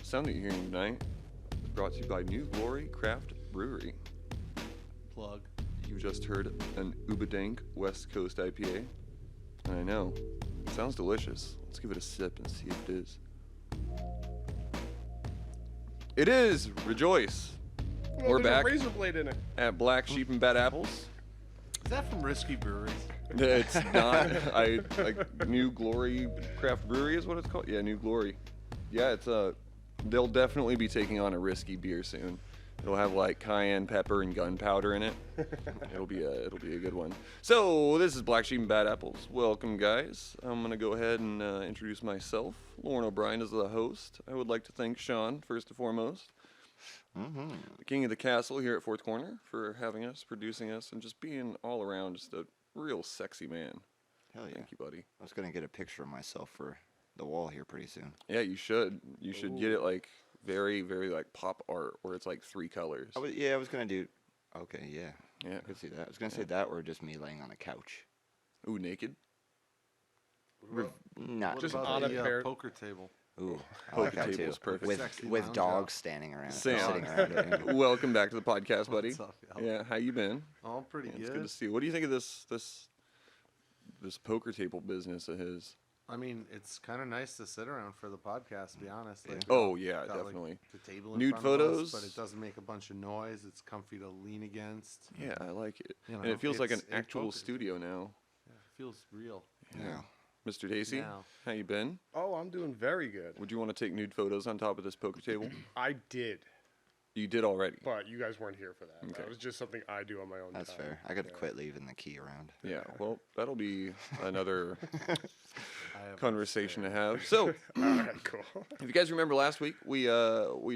Sound that you're hearing tonight is brought to you by New Glory Craft Brewery. Plug. You just heard an Ubadank West Coast IPA. I know, it sounds delicious. Let's give it a sip and see if it is. It is! Rejoice! Well, We're there's back a razor blade in it. at Black Sheep and Bad Apples. Is that from Risky Breweries? It's not. I like New Glory Craft Brewery is what it's called. Yeah, New Glory. Yeah, it's they'll definitely be taking on a risky beer soon. It'll have like cayenne pepper and gunpowder in it. It'll be a good one. So this is Black Sheep and Bad Apples. Welcome, guys. I'm gonna go ahead and introduce myself. Lauren O'Brien is the host. I would like to thank Sean first and foremost, the king of the castle here at Fourth Corner, for having us, producing us, and just being all around just a real sexy man. Hell yeah. Thank you, buddy. I was going to get a picture of myself for the wall here pretty soon. Yeah, you should. You should get it like very, very like pop art where it's like 3 colors. I was going to do... Okay, yeah. Yeah. I could see that. I was going to say that or just me laying on a couch. Ooh, naked. Not What Just about on a the pair- poker table? Ooh, I like Poker that too. table's perfect. Sexy With lounge dogs out. standing around, Sam. sitting around it. Welcome back to the podcast, buddy. What's up, y'all? Yeah, how you been? Oh, pretty Yeah, good. it's good to see you. What do you think of this poker table business of his? I mean, it's kind of nice to sit around for the podcast, to be honest. Like, Yeah. Oh we yeah, got, like, definitely. the table in Nude front of us, photos. but it doesesn't make a bunch of noise. It's comfy to lean against. Yeah, I like it. You And know, it feels like an it's actual poker. studio now. Yeah, it feels real. Yeah. Mr. Dacey, Now. how you been? Oh, I'm doing very good. Would you want to take nude photos on top of this poker table? I did, You did already. but you guys weren't here for that. Okay. That was just something I do on my own That's time. fair. I could Yeah. quit leaving the key around. Yeah, well, that'll be another I have conversation to a have. So, All right, cool. if you guys remember last week, we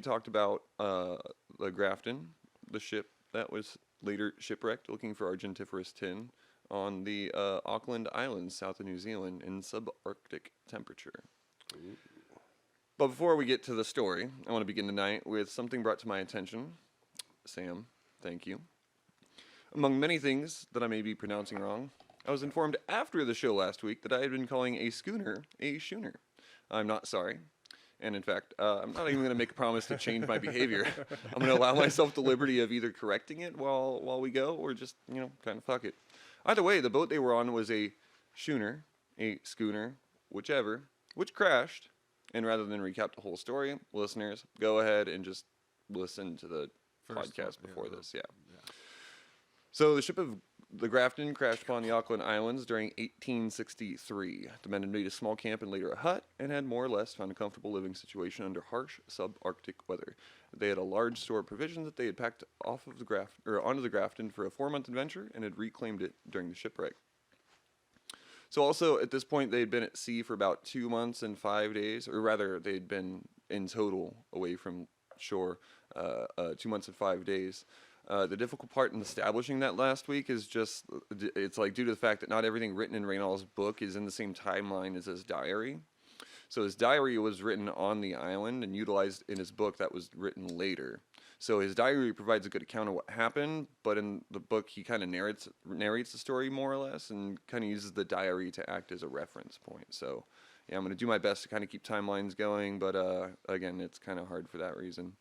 talked about the Grafton, the ship that was later shipwrecked, looking for argentiferous tin on the Auckland Islands, south of New Zealand, in sub-Arctic temperature. But before we get to the story, I want to begin tonight with something brought to my attention. Sam, thank you. Among many things that I may be pronouncing wrong, I was informed after the show last week that I had been calling a schooner a schooner. I'm not sorry. And in fact, I'm not even going to make a promise to change my behavior. I'm going to allow myself the liberty of either correcting it while we go or just, kind of fuck it. Either way, the boat they were on was a schooner, whichever, which crashed. And rather than recap the whole story, listeners, go ahead and just listen to the First podcast one, before yeah. this. Yeah. So the ship of the Grafton crashed upon the Auckland Islands during 1863. The men had made a small camp and later a hut, and had more or less found a comfortable living situation under harsh sub-Arctic weather. They had a large store of provisions that they had packed off of the onto the Grafton for a 4-month adventure, and had reclaimed it during the shipwreck. So also at this point they had been at sea for about 2 months and 5 days, or rather they had been in total away from shore 2 months and 5 days. The difficult part in establishing that last week is just, it's like due to the fact that not everything written in Raynal's book is in the same timeline as his diary. So his diary was written on the island and utilized in his book that was written later. So his diary provides a good account of what happened, but in the book he kind of narrates the story more or less and kind of uses the diary to act as a reference point. So yeah, I'm going to do my best to kind of keep timelines going, but again, it's kind of hard for that reason.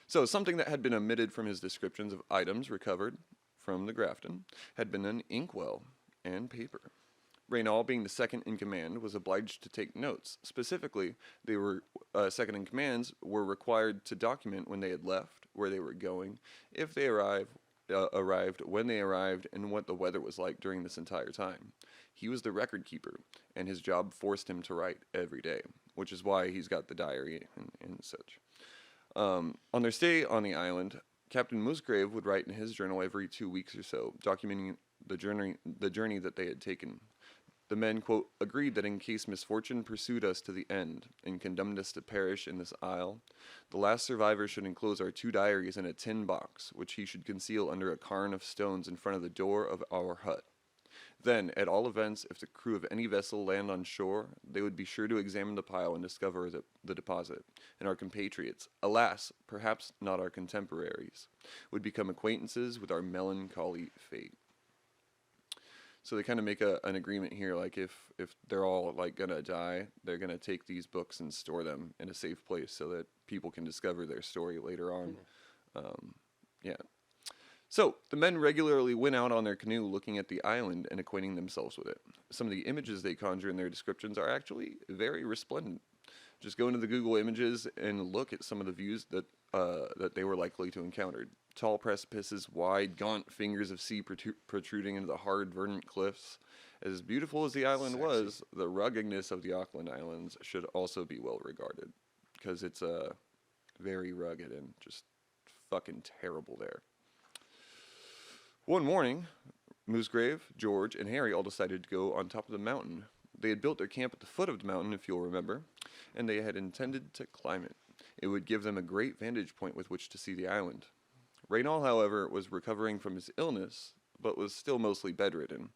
So something that had been omitted from his descriptions of items recovered from the Grafton had been an inkwell and paper. Raynal, being the second in command, was obliged to take notes. Specifically, they were second in commands were required to document when they had left, where they were going, if they arrived, when they arrived, and what the weather was like during this entire time. He was the record keeper, and his job forced him to write every day, which is why he's got the diary and such. On their stay on the island, Captain Musgrave would write in his journal every 2 weeks or so, documenting the journey that they had taken. The men, quote, agreed that in case misfortune pursued us to the end and condemned us to perish in this isle, the last survivor should enclose our 2 diaries in a tin box, which he should conceal under a cairn of stones in front of the door of our hut. Then, at all events, if the crew of any vessel land on shore, they would be sure to examine the pile and discover the deposit, and our compatriots, alas, perhaps not our contemporaries, would become acquaintances with our melancholy fate. So they kind of make an agreement here, like if they're all like gonna die, they're gonna take these books and store them in a safe place so that people can discover their story later on. Yeah. So the men regularly went out on their canoe looking at the island and acquainting themselves with it. Some of the images they conjure in their descriptions are actually very resplendent. Just go into the Google Images and look at some of the views that they were likely to encounter. Tall precipices, wide, gaunt fingers of sea protruding into the hard, verdant cliffs. As beautiful as the island was, the ruggedness of the Auckland Islands should also be well regarded, because it's very rugged and just fucking terrible there. One morning, Moosegrave, George, and Harry all decided to go on top of the mountain. They had built their camp at the foot of the mountain, if you'll remember, and they had intended to climb it. It would give them a great vantage point with which to see the island. Raynal, however, was recovering from his illness, but was still mostly bedridden.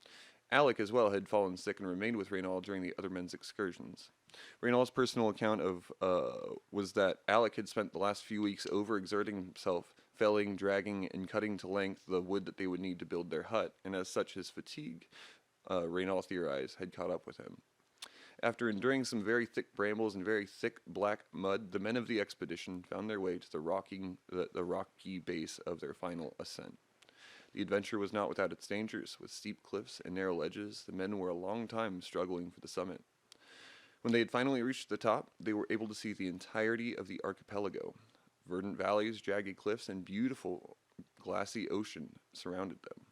Alec, as well, had fallen sick and remained with Raynal during the other men's excursions. Raynal's personal account was that Alec had spent the last few weeks overexerting himself, felling, dragging, and cutting to length the wood that they would need to build their hut, and as such his fatigue, Raynal theorized, had caught up with him. After enduring some very thick brambles and very thick black mud, the men of the expedition found their way to the rocky base of their final ascent. The adventure was not without its dangers. With steep cliffs and narrow ledges, the men were a long time struggling for the summit. When they had finally reached the top, they were able to see the entirety of the archipelago. Verdant valleys, jagged cliffs, and beautiful glassy ocean surrounded them.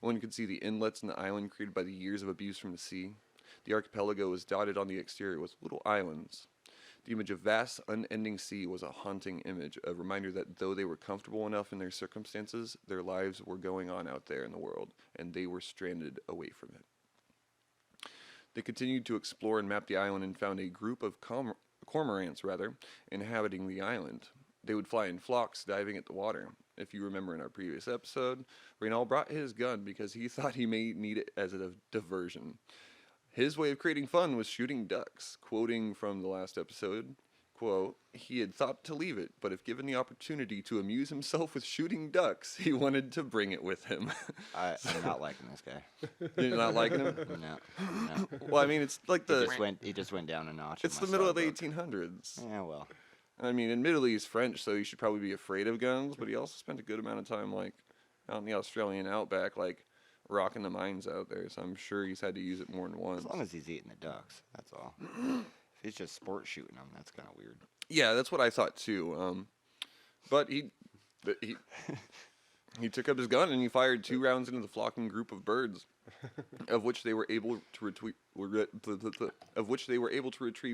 One could see the inlets in the island created by the years of abuse from the sea. The archipelago was dotted on the exterior with little islands. The image of vast, unending sea was a haunting image, a reminder that though they were comfortable enough in their circumstances, their lives were going on out there in the world, and they were stranded away from it. They continued to explore and map the island and found a group of cormorants, inhabiting the island. They would fly in flocks, diving at the water. If you remember in our previous episode, Raynal brought his gun because he thought he may need it as a diversion. His way of creating fun was shooting ducks. Quoting from the last episode, quote, he had thought to leave it, but if given the opportunity to amuse himself with shooting ducks, he wanted to bring it with him. I'm not liking this guy. You're not liking him? No. Well, I mean, it's like He just went down a notch. it's the middle of the 1800s. Yeah, well. I mean, admittedly, he's French, so he should probably be afraid of guns, but he also spent a good amount of time, like, out in the Australian outback, like, rocking the mines out there, so I'm sure he's had to use it more than once. As long as he's eating the ducks, that's all. If he's just sport shooting them, that's kind of weird. Yeah, that's what I thought, too. But he took up his gun and he fired 2 rounds into the flocking group of birds, of which they were able to retrieve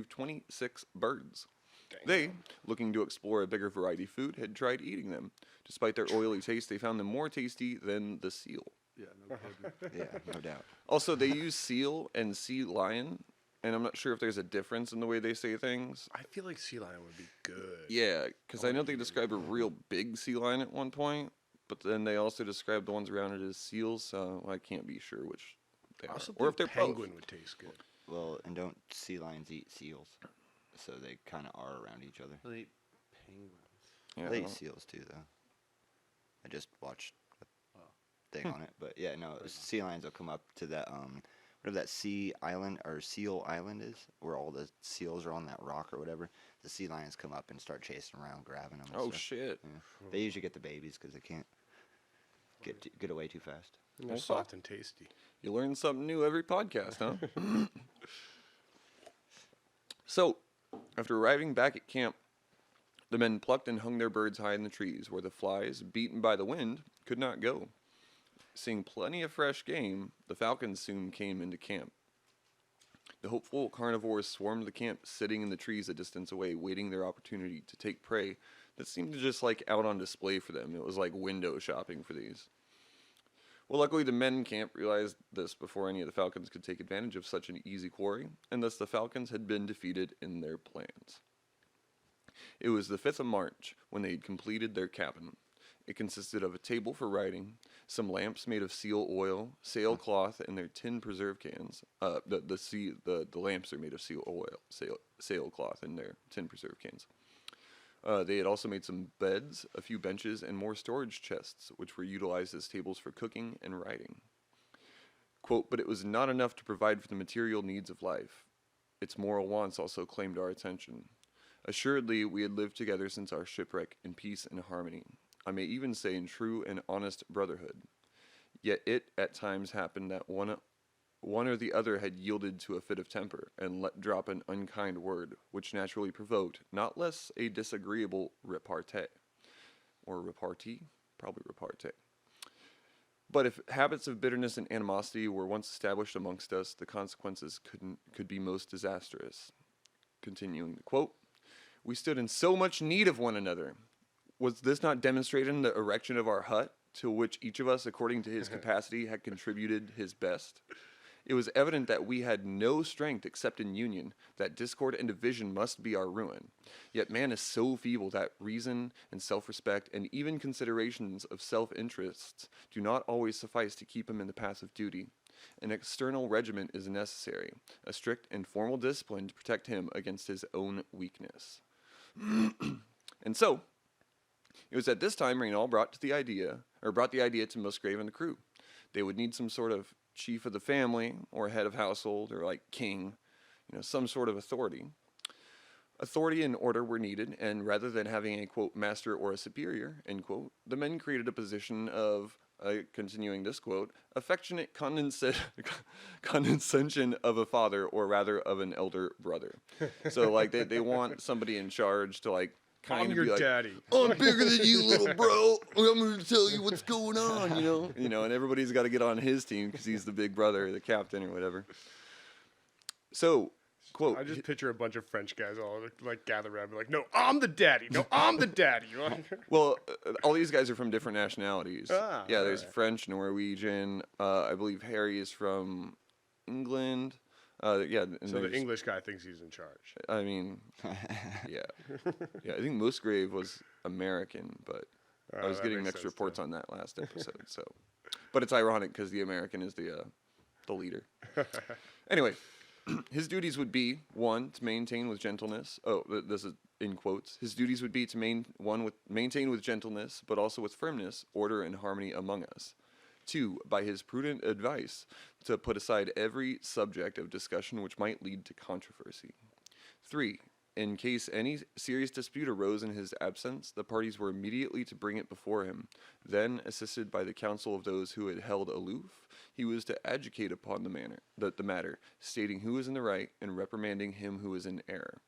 26 birds. Dang. They, looking to explore a bigger variety of food, had tried eating them. Despite their oily taste, they found them more tasty than the seal. Yeah, no kidding. Yeah, no doubt. Also, they use seal and sea lion, and I'm not sure if there's a difference in the way they say things. I feel like sea lion would be good. Yeah, because I know they describe a real big sea lion at one point, but then they also describe the ones around it as seals, so I can't be sure which they I are. also Or if think they're penguin both. would taste good. Well, and don't sea lions eat seals? So they kind of are around each other. Really penguins. Yeah, They eat well, seals too, though. I just watched a thing on it, but yeah, no, sea lions will come up to that whatever that sea island or seal island is, where all the seals are on that rock or whatever. The sea lions come up and start chasing around, grabbing them. And oh, stuff. shit. Yeah. They usually get the babies because they can't get away too fast. They're Well, soft and tasty. You learn something new every podcast, huh? So, after arriving back at camp, the men plucked and hung their birds high in the trees, where the flies, beaten by the wind, could not go. Seeing plenty of fresh game, the falcons soon came into camp. The hopeful carnivores swarmed the camp, sitting in the trees a distance away, waiting their opportunity to take prey that seemed to just like out on display for them. It was like window shopping for these. Well, luckily the men in camp realized this before any of the falcons could take advantage of such an easy quarry, and thus the falcons had been defeated in their plans. It was the 5th of March when they had completed their cabin. It consisted of a table for writing, some lamps made of seal oil, sailcloth, and their tin preserve cans. The lamps are made of seal oil, sailcloth, and their tin preserve cans. They had also made some beds, a few benches, and more storage chests, which were utilized as tables for cooking and writing. Quote, but it was not enough to provide for the material needs of life. Its moral wants also claimed our attention. Assuredly, we had lived together since our shipwreck in peace and harmony. I may even say in true and honest brotherhood. Yet it at times happened that one or the other had yielded to a fit of temper and let drop an unkind word, which naturally provoked not less a disagreeable repartee. Or repartee? Probably repartee. But if habits of bitterness and animosity were once established amongst us, the consequences could be most disastrous. Continuing the quote, we stood in so much need of one another. Was this not demonstrated in the erection of our hut, to which each of us, according to his capacity, had contributed his best? It was evident that we had no strength except in union, that discord and division must be our ruin. Yet man is so feeble that reason and self-respect and even considerations of self-interests do not always suffice to keep him in the path of duty. An external regiment is necessary, a strict and formal discipline to protect him against his own weakness. And so, it was at this time Raynal brought the idea to Musgrave and the crew. They would need some sort of chief of the family, or head of household, or like king, some sort of authority. Authority and order were needed, and rather than having a, quote, master or a superior, end quote, the men created a position of, continuing this quote, affectionate condescension of a father, or rather of an elder brother. So, like, they want somebody in charge to, like, kind I'm of your be like, daddy. I'm bigger than you, little bro. I'm going to tell you what's going on, and everybody's got to get on his team because he's the big brother, the captain, or whatever. So, quote. I just picture a bunch of French guys all like gather around and be like, no, I'm the daddy. No, I'm the daddy. Well, all these guys are from different nationalities. Ah, yeah, there's alright. French, Norwegian. I believe Harry is from England. Yeah, and So the there's- English guy thinks he's in charge. I mean, yeah. I think Musgrave was American, but I was that getting makes mixed sense, reports too. on that last episode. So, but it's ironic because the American is the leader. Anyway, his duties would be one to maintain with gentleness. Oh, this is in quotes. His duties would be to maintain with gentleness, but also with firmness, order and harmony among us. 2, by his prudent advice, to put aside every subject of discussion which might lead to controversy. 3, in case any serious dispute arose in his absence, the parties were immediately to bring it before him. Then, assisted by the counsel of those who had held aloof, he was to adjudicate upon the matter, stating who was in the right and reprimanding him who was in error.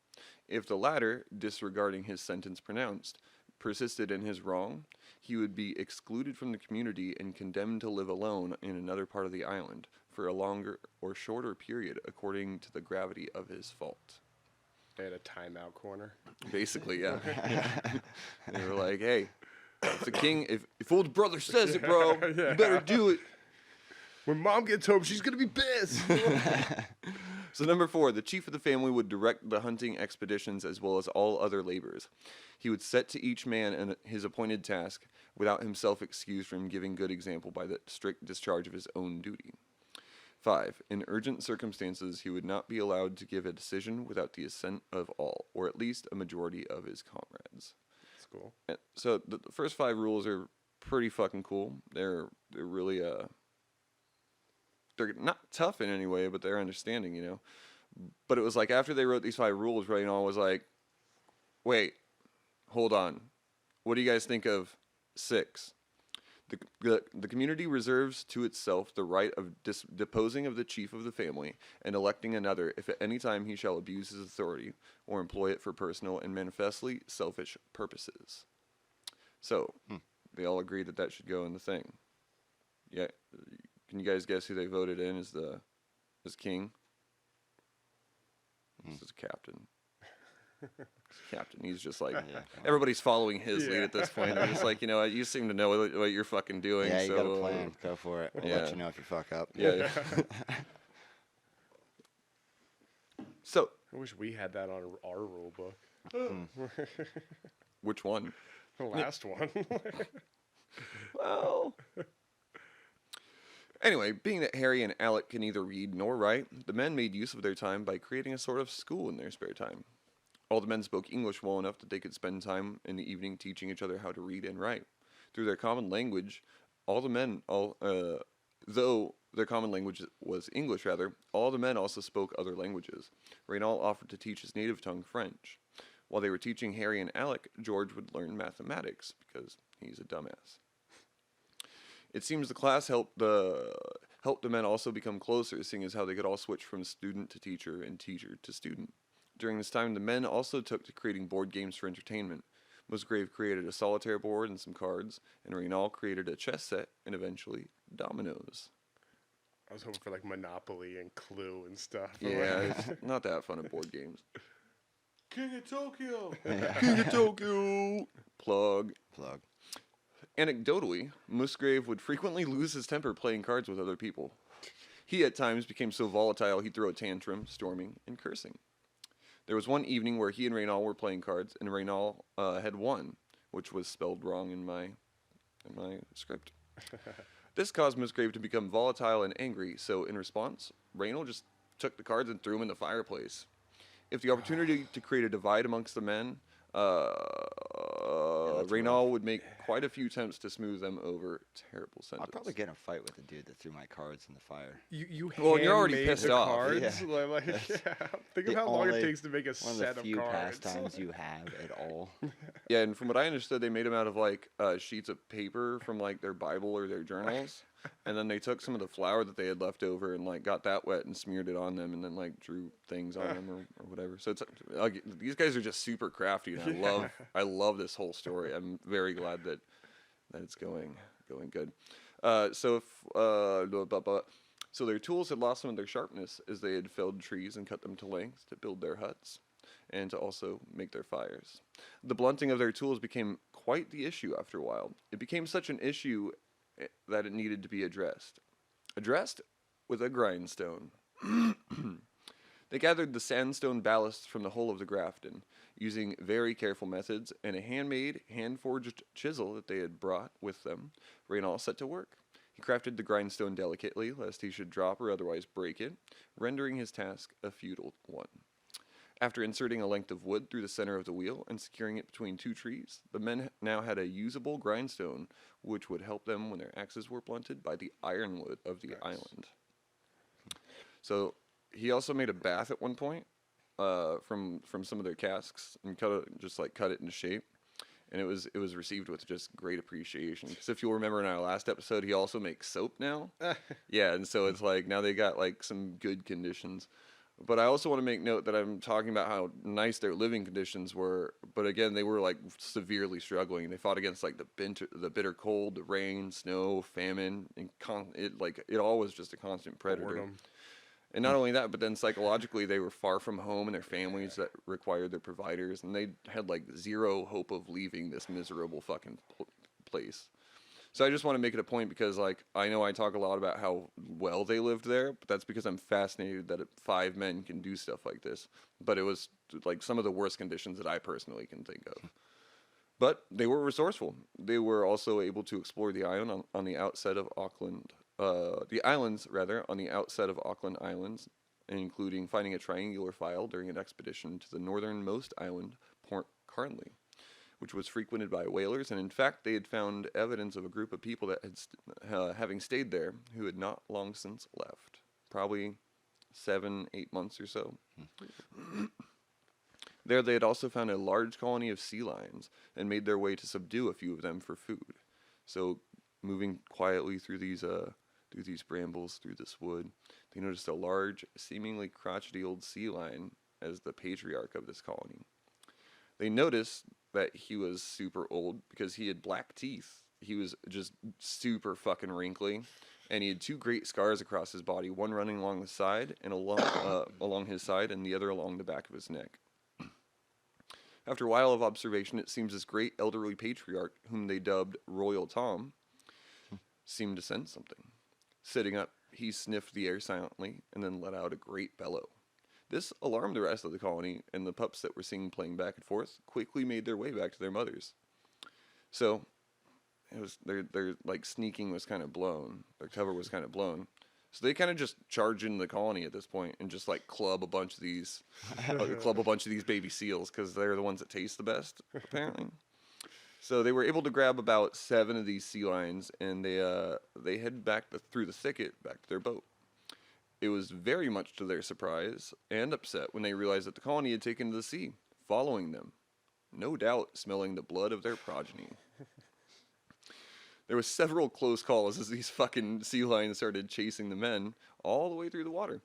If the latter, disregarding his sentence pronounced, persisted in his wrong, he would be excluded from the community and condemned to live alone in another part of the island for a longer or shorter period according to the gravity of his fault. They had a timeout corner. Basically, yeah. They were like, hey, if the king, if old brother says it, bro, you better do it. When mom gets home, she's going to be pissed. So number 4, the chief of the family would direct the hunting expeditions as well as all other labors. He would set to each man his appointed task, without himself excused from giving good example by the strict discharge of his own duty. 5, in urgent circumstances, he would not be allowed to give a decision without the assent of all, or at least a majority of his comrades. That's cool. So the first 5 rules are pretty fucking cool. They're really they're not tough in any way, but they're understanding, But it was like after they wrote these 5 rules, Raynal was like, wait, hold on. What do you guys think of 6? The community reserves to itself the right of deposing of the chief of the family and electing another if at any time he shall abuse his authority or employ it for personal and manifestly selfish purposes. So, they all agreed that should go in the thing. Yeah. Can you guys guess who they voted in as king? This is captain. Captain. He's just like, everybody's following his lead at this point. They're just like, you seem to know what you're fucking doing. Yeah, you so, got a plan. Go for it. We'll let you know if you fuck up. Yeah. So, I wish we had that on our rule book. which one? The last one. Well. Anyway, being that Harry and Alec can neither read nor write, the men made use of their time by creating a sort of school in their spare time. All the men spoke English well enough that they could spend time in the evening teaching each other how to read and write. Through their common language, all the men Though their common language was English, all the men also spoke other languages. Raynal offered to teach his native tongue, French. While they were teaching Harry and Alec, George would learn mathematics because he's a dumbass. It seems the class helped the men also become closer, seeing as how they could all switch from student to teacher and teacher to student. During this time, the men also took to creating board games for entertainment. Musgrave created a solitaire board and some cards, and Raynal created a chess set and eventually dominoes. I was hoping for like Monopoly and Clue and stuff. Yeah, it's not that fun at board games. King of Tokyo. King of Tokyo! Plug. Plug. Anecdotally, Musgrave would frequently lose his temper playing cards with other people. He at times became so volatile he'd throw a tantrum, storming and cursing. There was one evening where he and Raynal were playing cards, and Raynal had won, which was spelled wrong in my script. This caused Musgrave to become volatile and angry, so in response, Raynal just took the cards and threw them in the fireplace. If the opportunity to create a divide amongst the men, Raynal would make quite a few attempts to smooth them over. Terrible sentence. I'd probably get in a fight with the dude that threw my cards in the fire. Well, you're already handmade pissed the off. Cards? Yeah. Like, think of The how long it only- takes to make a One of set the of few cards. pastimes you have at all. Yeah, and from what I understood, they made them out of like sheets of paper from like their Bible or their journals, and then they took some of the flour that they had left over and like got that wet and smeared it on them, and then like drew things on them or whatever. So it's like these guys are just super crafty, and I love this whole story. I'm very glad that it's going good. So their tools had lost some of their sharpness as they had felled trees and cut them to length to build their huts and to also make their fires. The blunting of their tools became quite the issue after a while. It became such an issue that it needed to be addressed. Addressed with a grindstone. They gathered the sandstone ballast from the hull of the Grafton, using very careful methods and a handmade, hand-forged chisel that they had brought with them. Raynal set to work. He crafted the grindstone delicately, lest he should drop or otherwise break it, rendering his task a futile one. After inserting a length of wood through the center of the wheel and securing it between two trees, the men now had a usable grindstone, which would help them when their axes were blunted by the ironwood of the island. So he also made a bath at one point from some of their casks and cut it into shape, and it was received with just great appreciation. Because if you'll remember in our last episode, he also makes soap now. Yeah, and so it's like now they got like some good conditions. But I also want to make note that I'm talking about how nice their living conditions were. But again, they were like severely struggling. They fought against like the bitter cold, the rain, snow, famine, and it all was just a constant predator. Boredom. And not only that, but then psychologically, they were far from home and their families that required their providers, and they had like zero hope of leaving this miserable fucking place. So I just want to make it a point because, like, I know I talk a lot about how well they lived there, but that's because I'm fascinated that 5 men can do stuff like this. But it was, like, some of the worst conditions that I personally can think of. But they were resourceful. They were also able to explore the island on the outset of Auckland, the islands, rather, on the outset of Auckland Islands, including finding a triangular file during an expedition to the northernmost island, Port Carnley, which was frequented by whalers, and in fact, they had found evidence of a group of people that had, having stayed there, who had not long since left. Probably 7-8 months or so. There, they had also found a large colony of sea lions, and made their way to subdue a few of them for food. So, moving quietly through these brambles, through this wood, they noticed a large, seemingly crotchety old sea lion as the patriarch of this colony. They noticed that he was super old because he had black teeth. He was just super fucking wrinkly, and he had 2 great scars across his body, one running along the side and along his side, and the other along the back of his neck. After a while of observation, it seems this great elderly patriarch, whom they dubbed Royal Tom, seemed to sense something. Sitting up, he sniffed the air silently and then let out a great bellow. This alarmed the rest of the colony, and the pups that were seen playing back and forth quickly made their way back to their mothers. So, it was their like sneaking was kind of blown. Their cover was kind of blown. So they kind of just charge into the colony at this point and just like club a bunch of these baby seals because they're the ones that taste the best, apparently. So they were able to grab about 7 of these sea lions, and they head back through the thicket back to their boat. It was very much to their surprise and upset when they realized that the colony had taken to the sea, following them, no doubt smelling the blood of their progeny. There was several close calls as these fucking sea lions started chasing the men all the way through the water.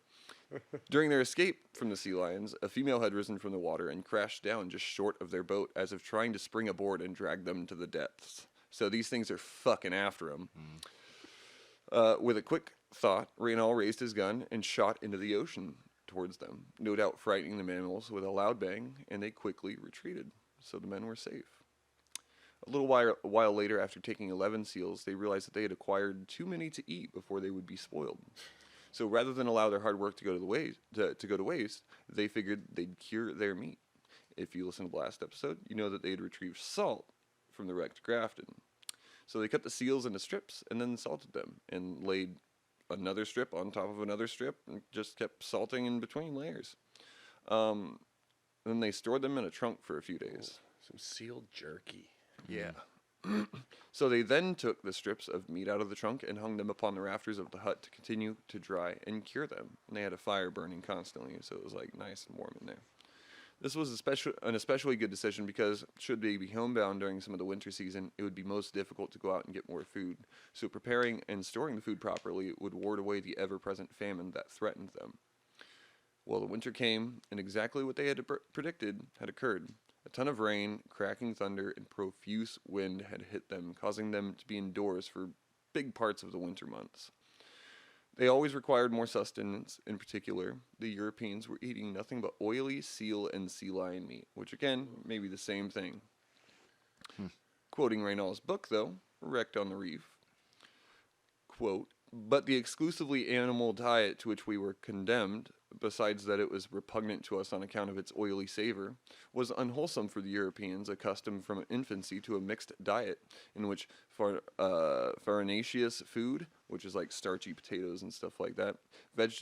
During their escape from the sea lions, a female had risen from the water and crashed down just short of their boat as if trying to spring aboard and drag them to the depths. So these things are fucking after them. With a quick thought, Raynal raised his gun and shot into the ocean towards them, no doubt frightening the mammals with a loud bang, and they quickly retreated, so the men were safe. A little while later, after taking 11 seals, they realized that they had acquired too many to eat before they would be spoiled. So rather than allow their hard work to go to waste, they figured they'd cure their meat. If you listen to the last episode, you know that they had retrieved salt from the wrecked Grafton. So they cut the seals into strips and then salted them and laid another strip on top of another strip and just kept salting in between layers. Then they stored them in a trunk for a few days. Some sealed jerky. Yeah. So they then took the strips of meat out of the trunk and hung them upon the rafters of the hut to continue to dry and cure them. And they had a fire burning constantly, so it was like nice and warm in there. This was an especially good decision because should they be homebound during some of the winter season, it would be most difficult to go out and get more food. So preparing and storing the food properly would ward away the ever-present famine that threatened them. Well, the winter came, and exactly what they had predicted had occurred. A ton of rain, cracking thunder, and profuse wind had hit them, causing them to be indoors for big parts of the winter months. They always required more sustenance. In particular, the Europeans were eating nothing but oily seal and sea lion meat, which again, may be the same thing. Quoting Raynal's book, though, Wrecked on the Reef, quote, "But the exclusively animal diet to which we were condemned, besides that it was repugnant to us on account of its oily savor, was unwholesome for the Europeans accustomed from infancy to a mixed diet in which farinaceous food, which is like starchy potatoes and stuff like that,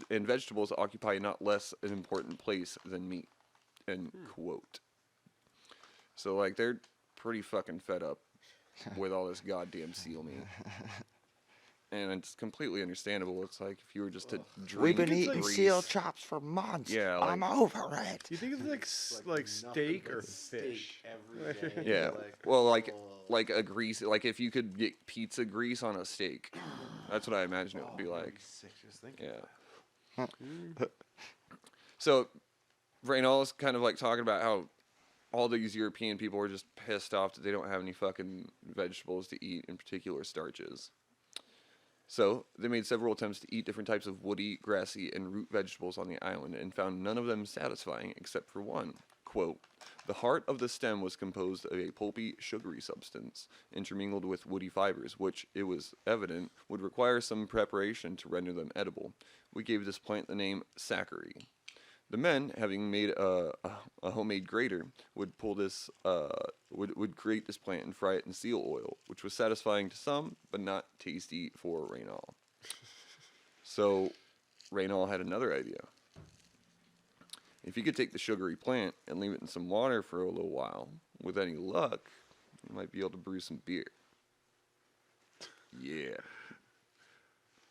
and vegetables occupy not less an important place than meat," end quote. So like they're pretty fucking fed up with all this goddamn seal meat. And it's completely understandable. It's like if you were just to drink We've been eating grease. seal chops for months. Yeah, I'm over it. Do you think it's like steak or fish? every day. Yeah. Well, like a grease, like if you could get pizza grease on a steak, that's what I imagine it would be like. Sick just thinking. Yeah. So, Raynal is kind of like talking about how all these European people are just pissed off that they don't have any fucking vegetables to eat, in particular starches. So, they made several attempts to eat different types of woody, grassy, and root vegetables on the island and found none of them satisfying except for one. Quote, "The heart of the stem was composed of a pulpy, sugary substance intermingled with woody fibers, which, it was evident, would require some preparation to render them edible. We gave this plant the name sacchary. The men, having made a homemade grater, would would grate this plant and fry it in seal oil, which was satisfying to some, but not tasty for Raynal. So, Raynal had another idea. If you could take the sugary plant and leave it in some water for a little while, with any luck, you might be able to brew some beer. Yeah.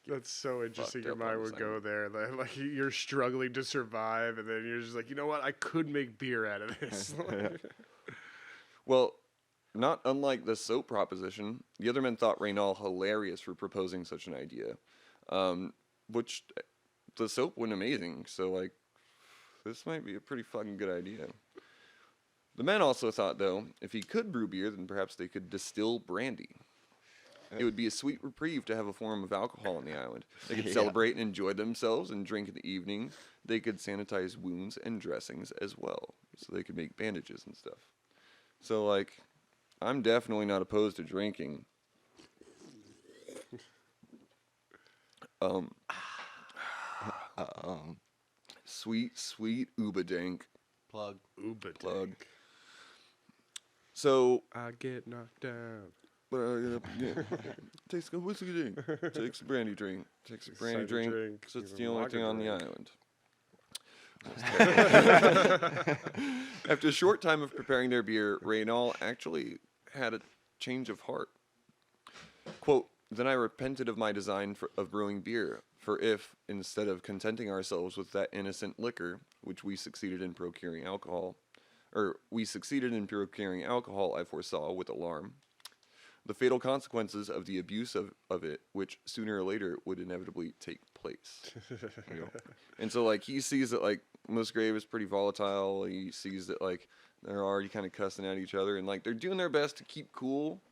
That's so interesting. Fucked Your up mind on would the go there. Like you're struggling to survive, and then you're just like, you know what? I could make beer out of this. Well, not unlike the soap proposition, the other men thought Raynal hilarious for proposing such an idea, which the soap went amazing. So, like, this might be a pretty fucking good idea. The men also thought, though, if he could brew beer, then perhaps they could distill brandy. It would be a sweet reprieve to have a form of alcohol on the island. They could celebrate and enjoy themselves and drink in the evening. They could sanitize wounds and dressings as well, so they could make bandages and stuff. So, like, I'm definitely not opposed to drinking. Sweet, sweet Uba Dank. Plug. Uba Plug. dank. So, I get knocked down. takes a whiskey drink. Takes a brandy drink. Takes a brandy Cider drink. drink, Because it's even the only lager thing on the drink. island. After a short time of preparing their beer, Raynal actually had a change of heart. Quote, "Then I repented of my design of brewing beer, for if, instead of contenting ourselves with that innocent liquor, which we succeeded in procuring alcohol, I foresaw with alarm the fatal consequences of the abuse of it, which sooner or later would inevitably take place." You know? And so, like, he sees that, like, Musgrave is pretty volatile. He sees that, like, they're already kind of cussing at each other, and, like, they're doing their best to keep cool,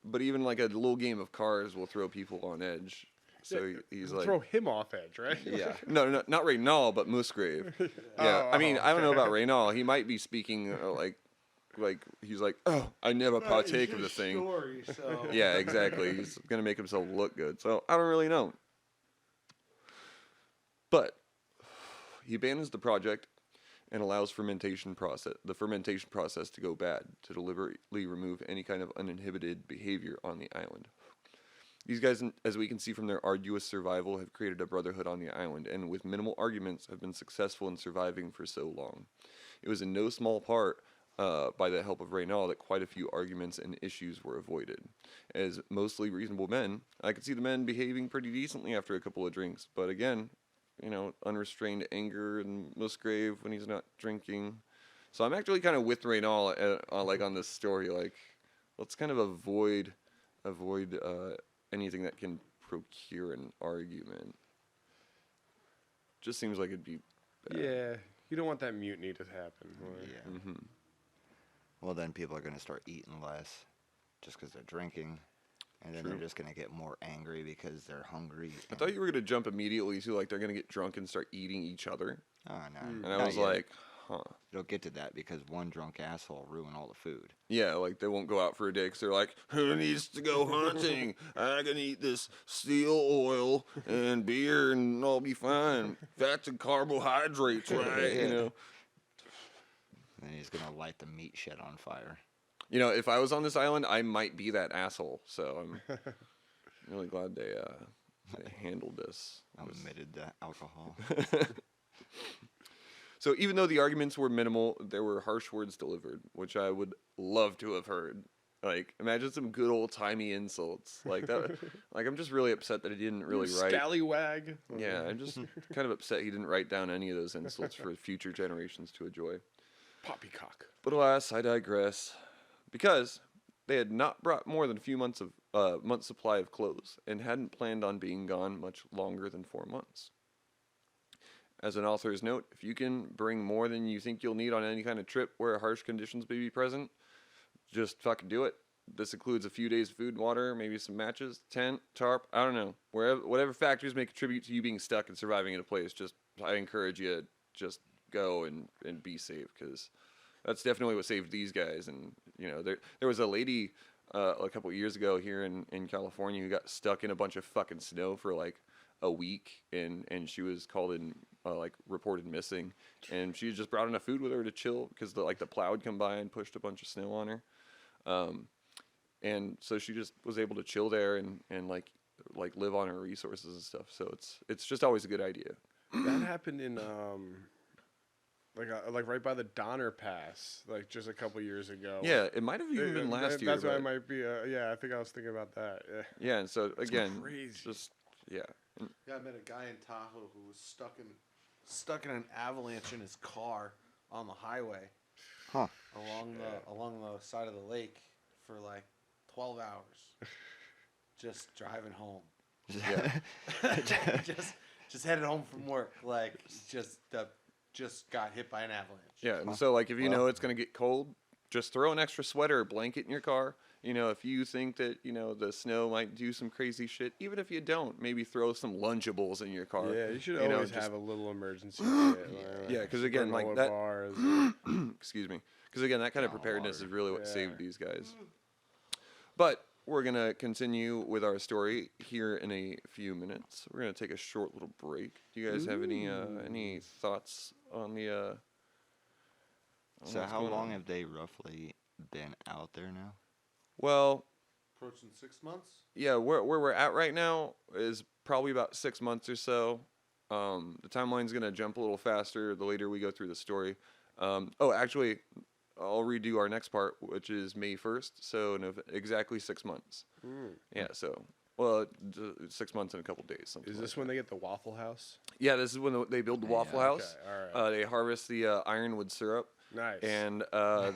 but even, like, a little game of cards will throw people on edge. So he's like... Throw him off edge, right? Yeah. No, not Raynal, but Musgrave. Yeah. I mean, I don't know about Raynal. He might be speaking, like he's like, "Oh, I never partake of the thing." Story, so. Yeah, exactly. He's gonna make himself look good. So I don't really know. But he abandons the project and allows the fermentation process to go bad, to deliberately remove any kind of uninhibited behavior on the island. These guys, as we can see from their arduous survival, have created a brotherhood on the island, and with minimal arguments have been successful in surviving for so long. It was in no small part by the help of Raynal that quite a few arguments and issues were avoided. As mostly reasonable men, I could see the men behaving pretty decently after a couple of drinks, but again, you know, unrestrained anger and Musgrave when he's not drinking. So I'm actually kind of with Raynal on this story. Like, let's kind of avoid anything that can procure an argument. Just seems like it'd be bad. Yeah, you don't want that mutiny to happen. Yeah. Mm-hmm. Well, then people are going to start eating less just because they're drinking. And then True. they're just going to get more angry because they're hungry. I thought you were going to jump immediately to, like, they're going to get drunk and start eating each other. Oh, no. And I not was yet. like, huh. It'll get to that because one drunk asshole will ruin all the food. Yeah, like, they won't go out for a day because they're like, "Who needs to go hunting? I can eat this seal oil and beer and I'll be fine. Fats and carbohydrates, right?" You know? And then he's going to light the meat shed on fire. You know, if I was on this island, I might be that asshole. So I'm really glad they handled this. Omitted the alcohol. So even though the arguments were minimal, there were harsh words delivered, which I would love to have heard. Like, imagine some good old-timey insults. Like that. Like, I'm just really upset that he didn't really write. Scallywag. Yeah, I'm just kind of upset he didn't write down any of those insults for future generations to enjoy. Poppycock. But alas, I digress. Because they had not brought more than a few months' supply of clothes and hadn't planned on being gone much longer than 4 months. As an author's note, if you can bring more than you think you'll need on any kind of trip where harsh conditions may be present, just fucking do it. This includes a few days of food and water, maybe some matches, tent, tarp, I don't know. Whatever factors may contribute to you being stuck and surviving in a place, I encourage you to just go and be safe, because that's definitely what saved these guys. And, you know, there was a lady a couple of years ago here in California who got stuck in a bunch of fucking snow for like a week, and she was called in, reported missing, and she just brought enough food with her to chill because the plow had come by and pushed a bunch of snow on her, and so she just was able to chill there and live on her resources and stuff. So it's just always a good idea. That happened in like right by the Donner Pass, like just a couple years ago. Yeah, it might have even been last year. That's why it might be. Yeah, I think I was thinking about that. Yeah. Yeah, and so again, crazy. just yeah. Yeah, I met a guy in Tahoe who was stuck in an avalanche in his car on the highway, along the side of the lake for like 12 hours, just driving home. Yeah. just headed home from work, like just got hit by an avalanche. Yeah, and so like if you know it's gonna get cold, just throw an extra sweater or blanket in your car. You know, if you think that, you know, the snow might do some crazy shit, even if you don't, maybe throw some Lunchables in your car. Yeah, you should know, always just- have a little emergency kit. Yeah, because again, like granola that. bars. Excuse me. Because again, that kind of preparedness is really what Yeah. saved these guys. But we're gonna continue with our story here in a few minutes. We're gonna take a short little break. Do you guys have any thoughts on the? On So what's how going long on? have they roughly been out there now? Well, Approaching 6 months. yeah, where we're at right now is probably about 6 months or so. The timeline's gonna jump a little faster the later we go through the story. Actually, I'll redo our next part, which is May 1st, so in exactly 6 months. Yeah, so, well, 6 months and a couple days. Something Is like this when they get the Waffle House? Yeah, this is when they build the Waffle House. Okay, all right. They harvest the ironwood syrup. Nice. And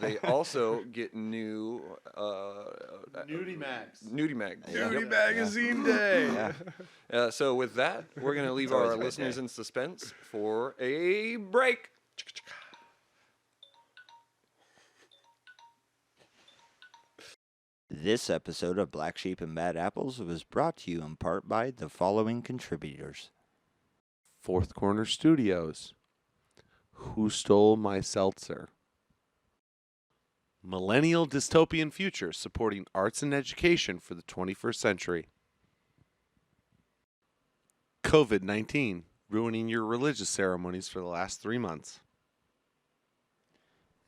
they also get new Nudie Mags. Nudie Mag. Nudie Magazine Day. Yeah. So with that, we're going to leave always our a good listeners day. in suspense for a break. This episode of Black Sheep and Bad Apples was brought to you in part by the following contributors. Fourth Corner Studios. Who Stole My Seltzer? Millennial Dystopian Future, supporting arts and education for the 21st century. COVID-19, ruining your religious ceremonies for the last 3 months.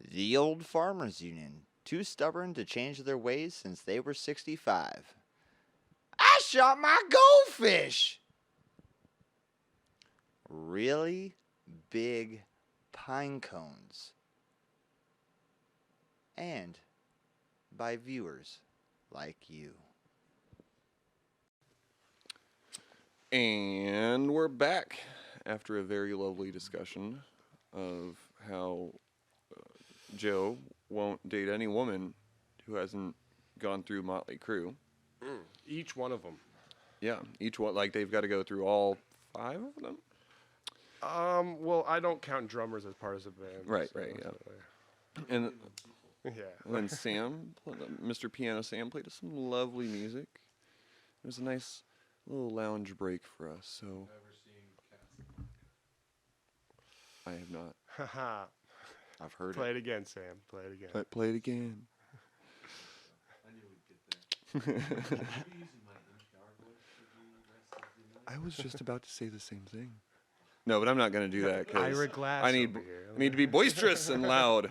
The Old Farmers Union, too stubborn to change their ways since they were 65. I shot my goldfish! Really big pine cones. And by viewers like you. And we're back after a very lovely discussion of how Joe won't date any woman who hasn't gone through Motley Crue. Each one of them. Yeah, each one, like they've got to go through all 5 of them. Well, I don't count drummers as part of the band. Right, yeah. And Yeah. then Sam, Mr. Piano Sam, played us some lovely music. It was a nice little lounge break for us. So I have not. Haha. I've heard Play it. it again, Sam. Play it again. Play it again. I knew we'd get there. I was just about to say the same thing. No, but I'm not going to do that because Ira Glass I need over here. I need to be boisterous and loud.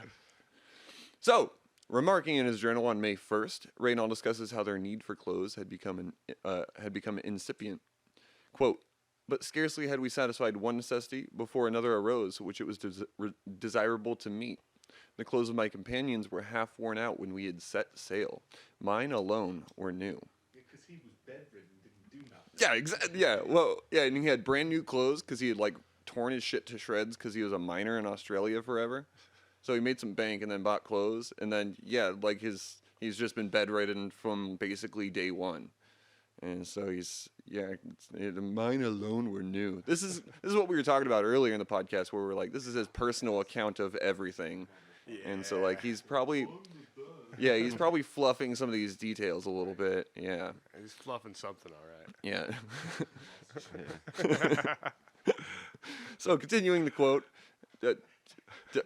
So, remarking in his journal on May 1st, Raynal discusses how their need for clothes had become incipient. Quote, "But scarcely had we satisfied one necessity before another arose, which it was desirable to meet. The clothes of my companions were half worn out when we had set sail. Mine alone were new." Because he was bedridden and didn't do nothing. Yeah, exactly. Yeah, well, yeah, and he had brand new clothes because he had like torn his shit to shreds because he was a miner in Australia forever. So he made some bank and then bought clothes, and then yeah, like he's just been bedridden from basically day one, and so mine alone were new. This is what we were talking about earlier in the podcast where we're like, this is his personal account of everything, and so like he's probably fluffing some of these details a little bit. Yeah, He's fluffing something, all right. yeah. So continuing the quote.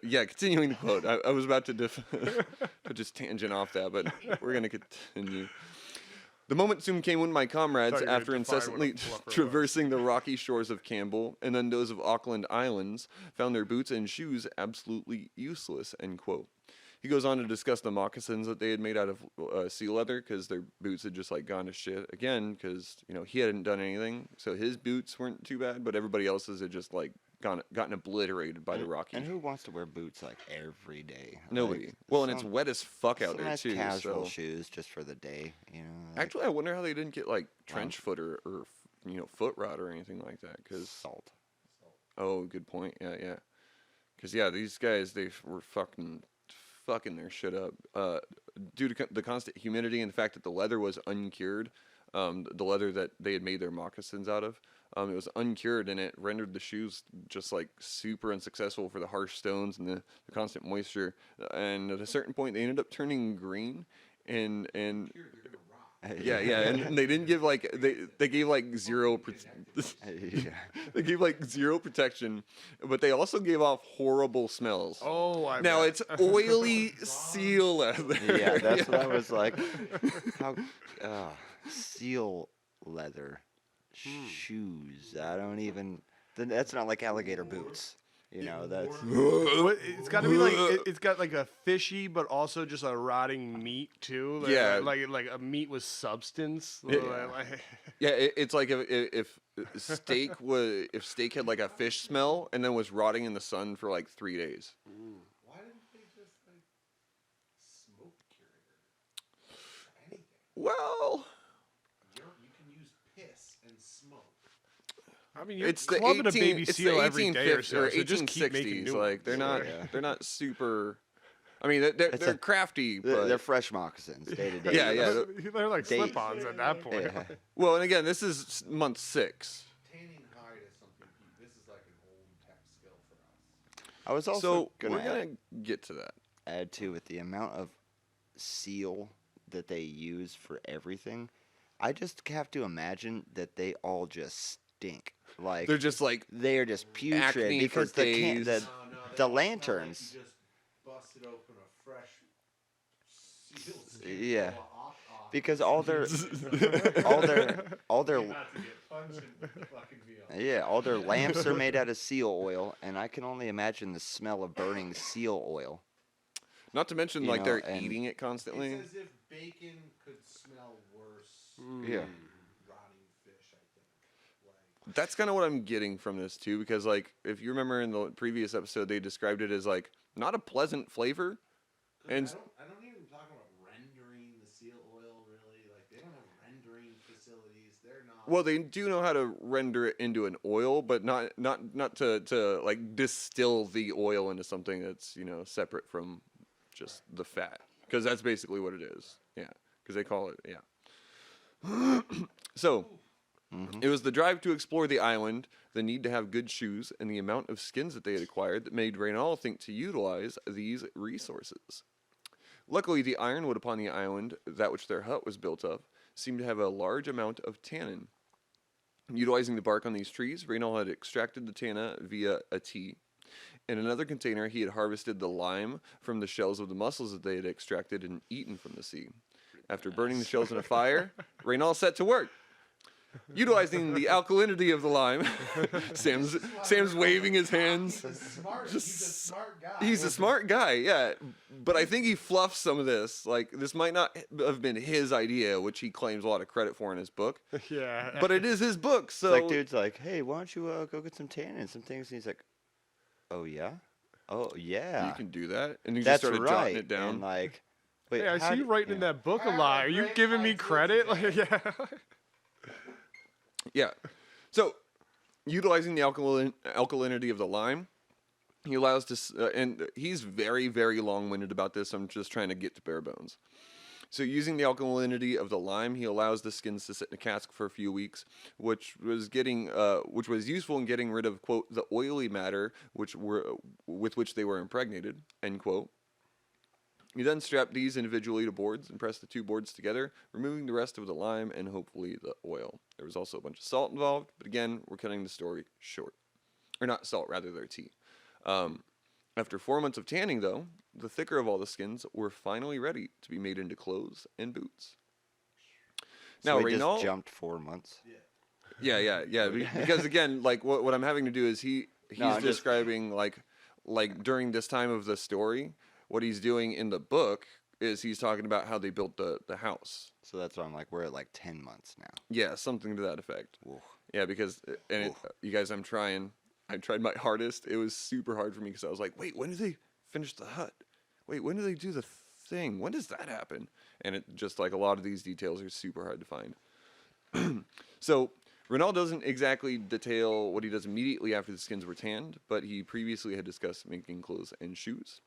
Continuing the quote. I was about to to just tangent off that, but we're going to continue. "The moment soon came when my comrades, Thought you were gonna after define what a incessantly fluffer was. traversing the rocky shores of Campbell and then those of Auckland Islands, found their boots and shoes absolutely useless," end quote. He goes on to discuss the moccasins that they had made out of seal leather because their boots had just like gone to shit again because he hadn't done anything, so his boots weren't too bad, but everybody else's had just like gotten obliterated by the rocky. And who wants to wear boots like every day? Nobody. Like, well, and it's some- wet as fuck out some there nice too. casual So shoes just for the day, like actually, I wonder how they didn't get like trench foot or foot rot or anything like that. Because salt. oh, good point. Yeah. Because these guys they were fucking their shit up due to the constant humidity and the fact that the leather was uncured. The leather that they had made their moccasins out of. It was uncured, and it rendered the shoes just like super unsuccessful for the harsh stones and the constant moisture. And at a certain point, they ended up turning green, and and they didn't give like they gave like zero. They gave like zero protection, but they also gave off horrible smells. Oh, Now it's oily seal leather. Yeah, that's what I was like. How seal leather shoes? I don't even. That's not like alligator boots. That's. It's got to be like it's got like a fishy, but also just a rotting meat too. Like a meat with substance. It's like if steak had like a fish smell and then was rotting in the sun for like 3 days. Why didn't they just Well, You can use piss and smoke. I mean, you're it's the clubbing a 18, baby it's seal the every day or 1850s so, or so just keep making 1860s. new Like they're ones. not they're not super. I mean, they're crafty, but They're fresh moccasins, day to day. Yeah, yeah. They're like They- slip-ons at that point. Yeah. Well, and again, this is month 6. Tanning hide is something. This is like an old tech skill for us. I was also So gonna we're gonna get to that. add to with the amount of seal that they use for everything. I just have to imagine that they all just stink. Like They're just like they are just putrid acne for because the days. the They the all smell lanterns. Like you just busted open a fresh seal skin Yeah. full of hot Because all their all their About to get punched in the fucking meal. yeah, all their lamps are made out of seal oil, and I can only imagine the smell of burning seal oil. not to mention You like know, they're and- eating it constantly. It's as if bacon could smell worse Yeah. than rotting fish, I think. Like, That's kind of what I'm getting from this too, because like if you remember in the previous episode, they described it as like not a pleasant flavor, and I don't even talk about rendering the seal oil really. Like they don't have rendering facilities. They're not. well, they do know how to render it into an oil, but not to like distill the oil into something that's separate from just the fat, because that's basically what it is. Yeah, because they call it So. It was the drive to explore the island, the need to have good shoes, and the amount of skins that they had acquired that made Raynal think to utilize these resources. Luckily, the ironwood upon the island, that which their hut was built of, seemed to have a large amount of tannin. Utilizing the bark on these trees, Raynal had extracted the tannin via a tea. In another container, he had harvested the lime from the shells of the mussels that they had extracted and eaten from the sea. After burning the shells in a fire, Raynal set to work. Utilizing the alkalinity of the lime, Sam's waving his hands. He's a smart guy. He's a smart guy, yeah. But I think he fluffs some of this. Like, this might not have been his idea, which he claims a lot of credit for in his book. Yeah. But it is his book, so... It's like dude's like, hey, why don't you go get some tannin and some things? And he's like, oh yeah, oh yeah, You can do that. And he just that's started right. jotting it down. And like, wait, Hey, I how see you do- writing in that book a lot. Are you great giving me ideas credit? today. Like, yeah. Yeah. So, utilizing the alkalinity of the lime, he allows this, and he's very, very long-winded about this. I'm just trying to get to bare bones. So, using the alkalinity of the lime, he allows the skins to sit in a cask for a few weeks, which was useful in getting rid of, quote, the oily matter with which they were impregnated, end quote. You then strap these individually to boards and press the two boards together, removing the rest of the lime and hopefully the oil. There was also a bunch of salt involved, but again, we're cutting the story short. Or not salt, rather their tea. After 4 months of tanning, though, the thicker of all the skins were finally ready to be made into clothes and boots. So Now, he Raynal... just jumped 4 months. Yeah. Because again, like what I'm having to do is he's I'm just- describing like during this time of the story, what he's doing in the book is he's talking about how they built the house. So that's why I'm like, we're at like 10 months now. Yeah, something to that effect. Oof. Yeah, because you guys, I tried my hardest. It was super hard for me because I was like, wait, when do they finish the hut? Wait, when do they do the thing? When does that happen? And it just like a lot of these details are super hard to find. So Raynal doesn't exactly detail what he does immediately after the skins were tanned, but he previously had discussed making clothes and shoes.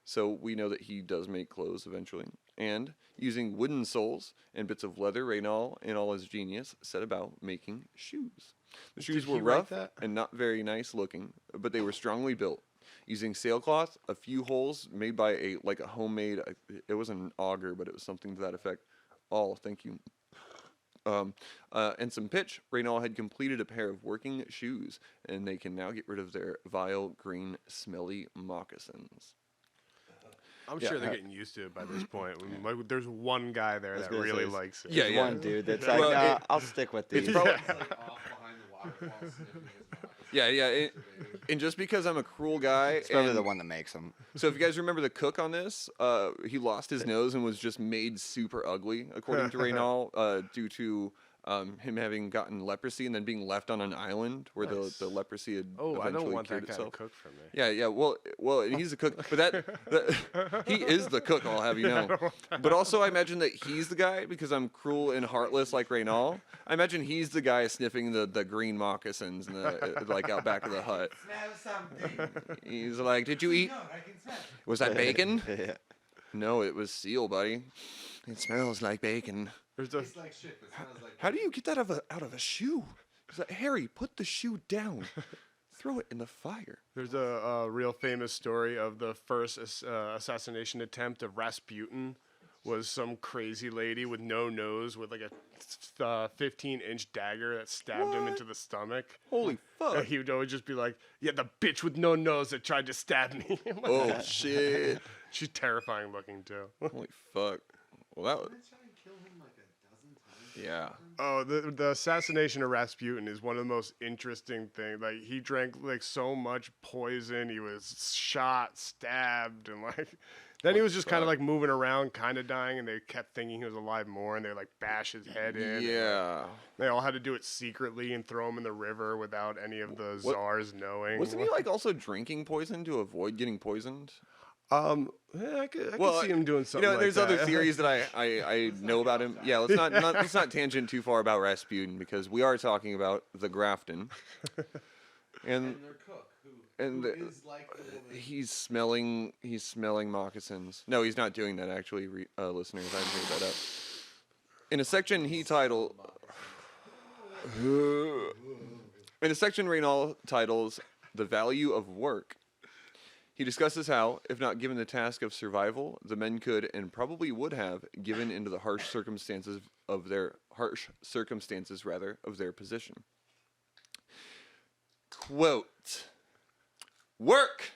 So we know that he does make clothes eventually. And using wooden soles and bits of leather, Raynal, in all his genius, set about making shoes. The shoes Did were he write rough that? and not very nice looking, but they were strongly built. Using sailcloth, a few holes made by a homemade, it wasn't an auger, but it was something to that effect. Thank you. And some pitch, Raynal had completed a pair of working shoes, and they can now get rid of their vile, green, smelly moccasins. I'm Yeah, sure they're getting used to it by this point. Like, there's one guy there that gonna really say, likes it. Yeah, There's yeah. one dude that's Well, like, nah, it- I'll stick with these. It's probably, He's like off behind the waterfall sniffing his mouth. yeah. And just because I'm a cruel guy, It's probably and- the one that makes them. so if you guys remember the cook on this, he lost his nose and was just made super ugly, according to Raynal, due to him having gotten leprosy and then being left on an island where the leprosy had eventually I don't want cured that guy itself. to cook for me. Yeah. Well, and he's a cook, but that he is the cook. I'll have you know. But also, I imagine that he's the guy because I'm cruel and heartless like Raynal. I imagine he's the guy sniffing the green moccasins and like out back of the hut. Smell something. He's like, "Did you eat? No, I can smell. Was that bacon?" Yeah. No, it was seal, buddy. It smells like bacon. There's a Tastes like shit, but smells like. How do you get that out of a shoe? He's like, Harry, put the shoe down. Throw it in the fire. There's a real famous story of the first assassination attempt of Rasputin. Was some crazy lady with no nose with like a 15-inch dagger that stabbed him into the stomach. Holy fuck. And he would always just be like, "Yeah, the bitch with no nose that tried to stab me." Oh, shit. She's terrifying looking too. Holy fuck. Well, that was... Didn't they try and kill him like a dozen times? Yeah. Oh, the assassination of Rasputin is one of the most interesting things. Like he drank like so much poison. He was shot, stabbed, and like then he was just kind of like moving around, kind of dying, and they kept thinking he was alive more, and they like bash his head in. Yeah. They all had to do it secretly and throw him in the river without any of the czars knowing. Wasn't he like also drinking poison to avoid getting poisoned? Yeah, I could see him doing something. You know, there's like other that. theories that I know about him. Yeah, let's not tangent too far about Rasputin because we are talking about the Grafton. And their cook, who is like the woman. He's smelling moccasins. No, he's not doing that actually, listeners. I made that up. In a section Raynal titles "The Value of Work," he discusses how, if not given the task of survival, the men could and probably would have given into the harsh circumstances of their position. Quote, "Work!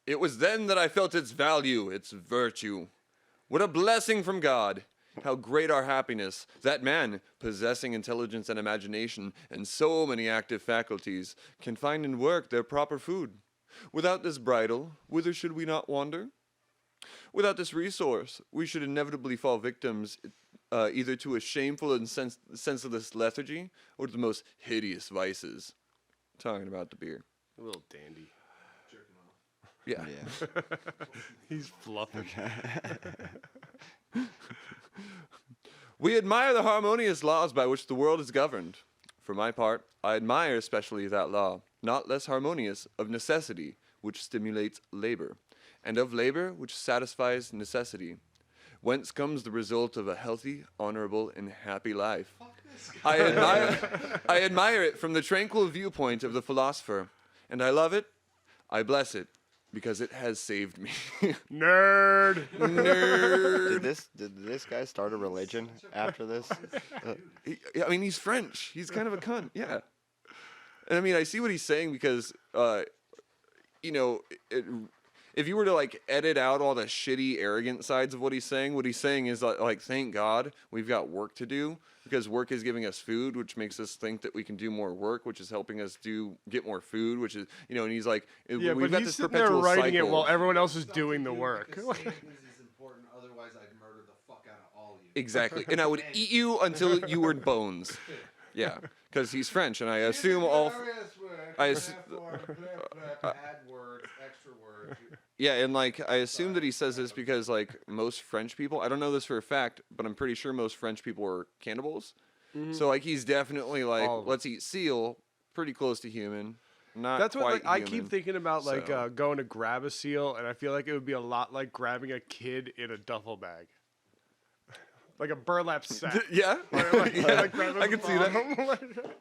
It was then that I felt its value, its virtue. What a blessing from God! How great our happiness, that man, possessing intelligence and imagination, and so many active faculties, can find in work their proper food. Without this bridle, whither should we not wander? Without this resource, we should inevitably fall victims either to a shameful and senseless lethargy, or to the most hideous vices." Talking about the beer. A little dandy. Yeah. He's fluffing. "We admire the harmonious laws by which the world is governed. For my part, I admire especially that law, not less harmonious, of necessity, which stimulates labor, and of labor which satisfies necessity, whence comes the result of a healthy, honorable, and happy life. I admire it from the tranquil viewpoint of the philosopher, and I love it, I bless it, because it has saved me." Nerd. Nerd. Did this guy start a religion after this? I mean, he's French. He's kind of a cunt. Yeah. And I mean, I see what he's saying because, you know, if you were to like edit out all the shitty, arrogant sides of what he's saying is like, thank God we've got work to do because work is giving us food, which makes us think that we can do more work, which is helping us get more food, which is, you know, and he's like, Yeah, we've but got he's this sitting there perpetual writing cycle. it while everyone else is doing the work. Because saving is important, otherwise I'd murder the fuck out of all of you. Exactly. And I would eat you until you were bones. Yeah. Because he's French, and I assume all. Add words, extra words. Yeah, and like I assume that he says this because like most French people, I don't know this for a fact, but I'm pretty sure most French people are cannibals. So like he's definitely like, let's eat seal, pretty close to human. Not That's what quite like, I human. keep thinking about like So- going to grab a seal, and I feel like it would be a lot like grabbing a kid in a duffel bag, like a burlap sack. Yeah, Like grabbing I can see that. that.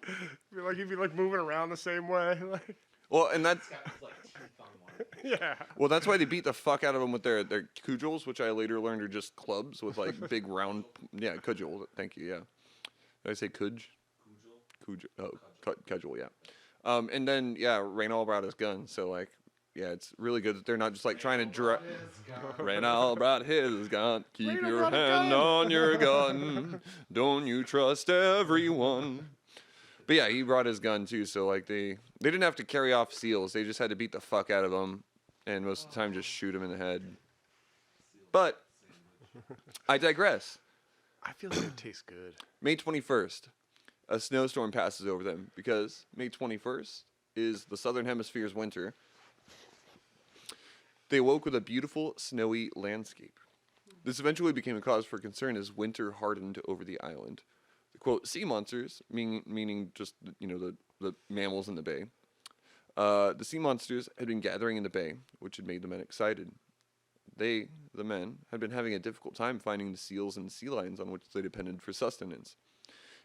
Feel like he'd be like moving around the same way. Like, Well, and that's Got like teeth on one. yeah. well, that's why they beat the fuck out of them with their cudgels, which I later learned are just clubs with like big round. Yeah, cudgel. Thank you. Yeah, did I say cudge? Cudgel. Oh, cudgel. Yeah. And then yeah, Raynal brought his gun, so like yeah, it's really good that they're not just like trying to draw. Raynal brought his gun. Keep Raynal your brought a hand gun. on your gun. Don't you trust everyone? But yeah, he brought his gun too, so like they didn't have to carry off seals. They just had to beat the fuck out of them, and most of the time just shoot them in the head. But I digress. I feel like it tastes good. May 21st, a snowstorm passes over them because May 21st is the southern hemisphere's winter. They awoke with a beautiful, snowy landscape. This eventually became a cause for concern as winter hardened over the island. The quote, sea monsters, meaning just, the mammals in the bay. The sea monsters had been gathering in the bay, which had made the men excited. They, the men, had been having a difficult time finding the seals and sea lions on which they depended for sustenance.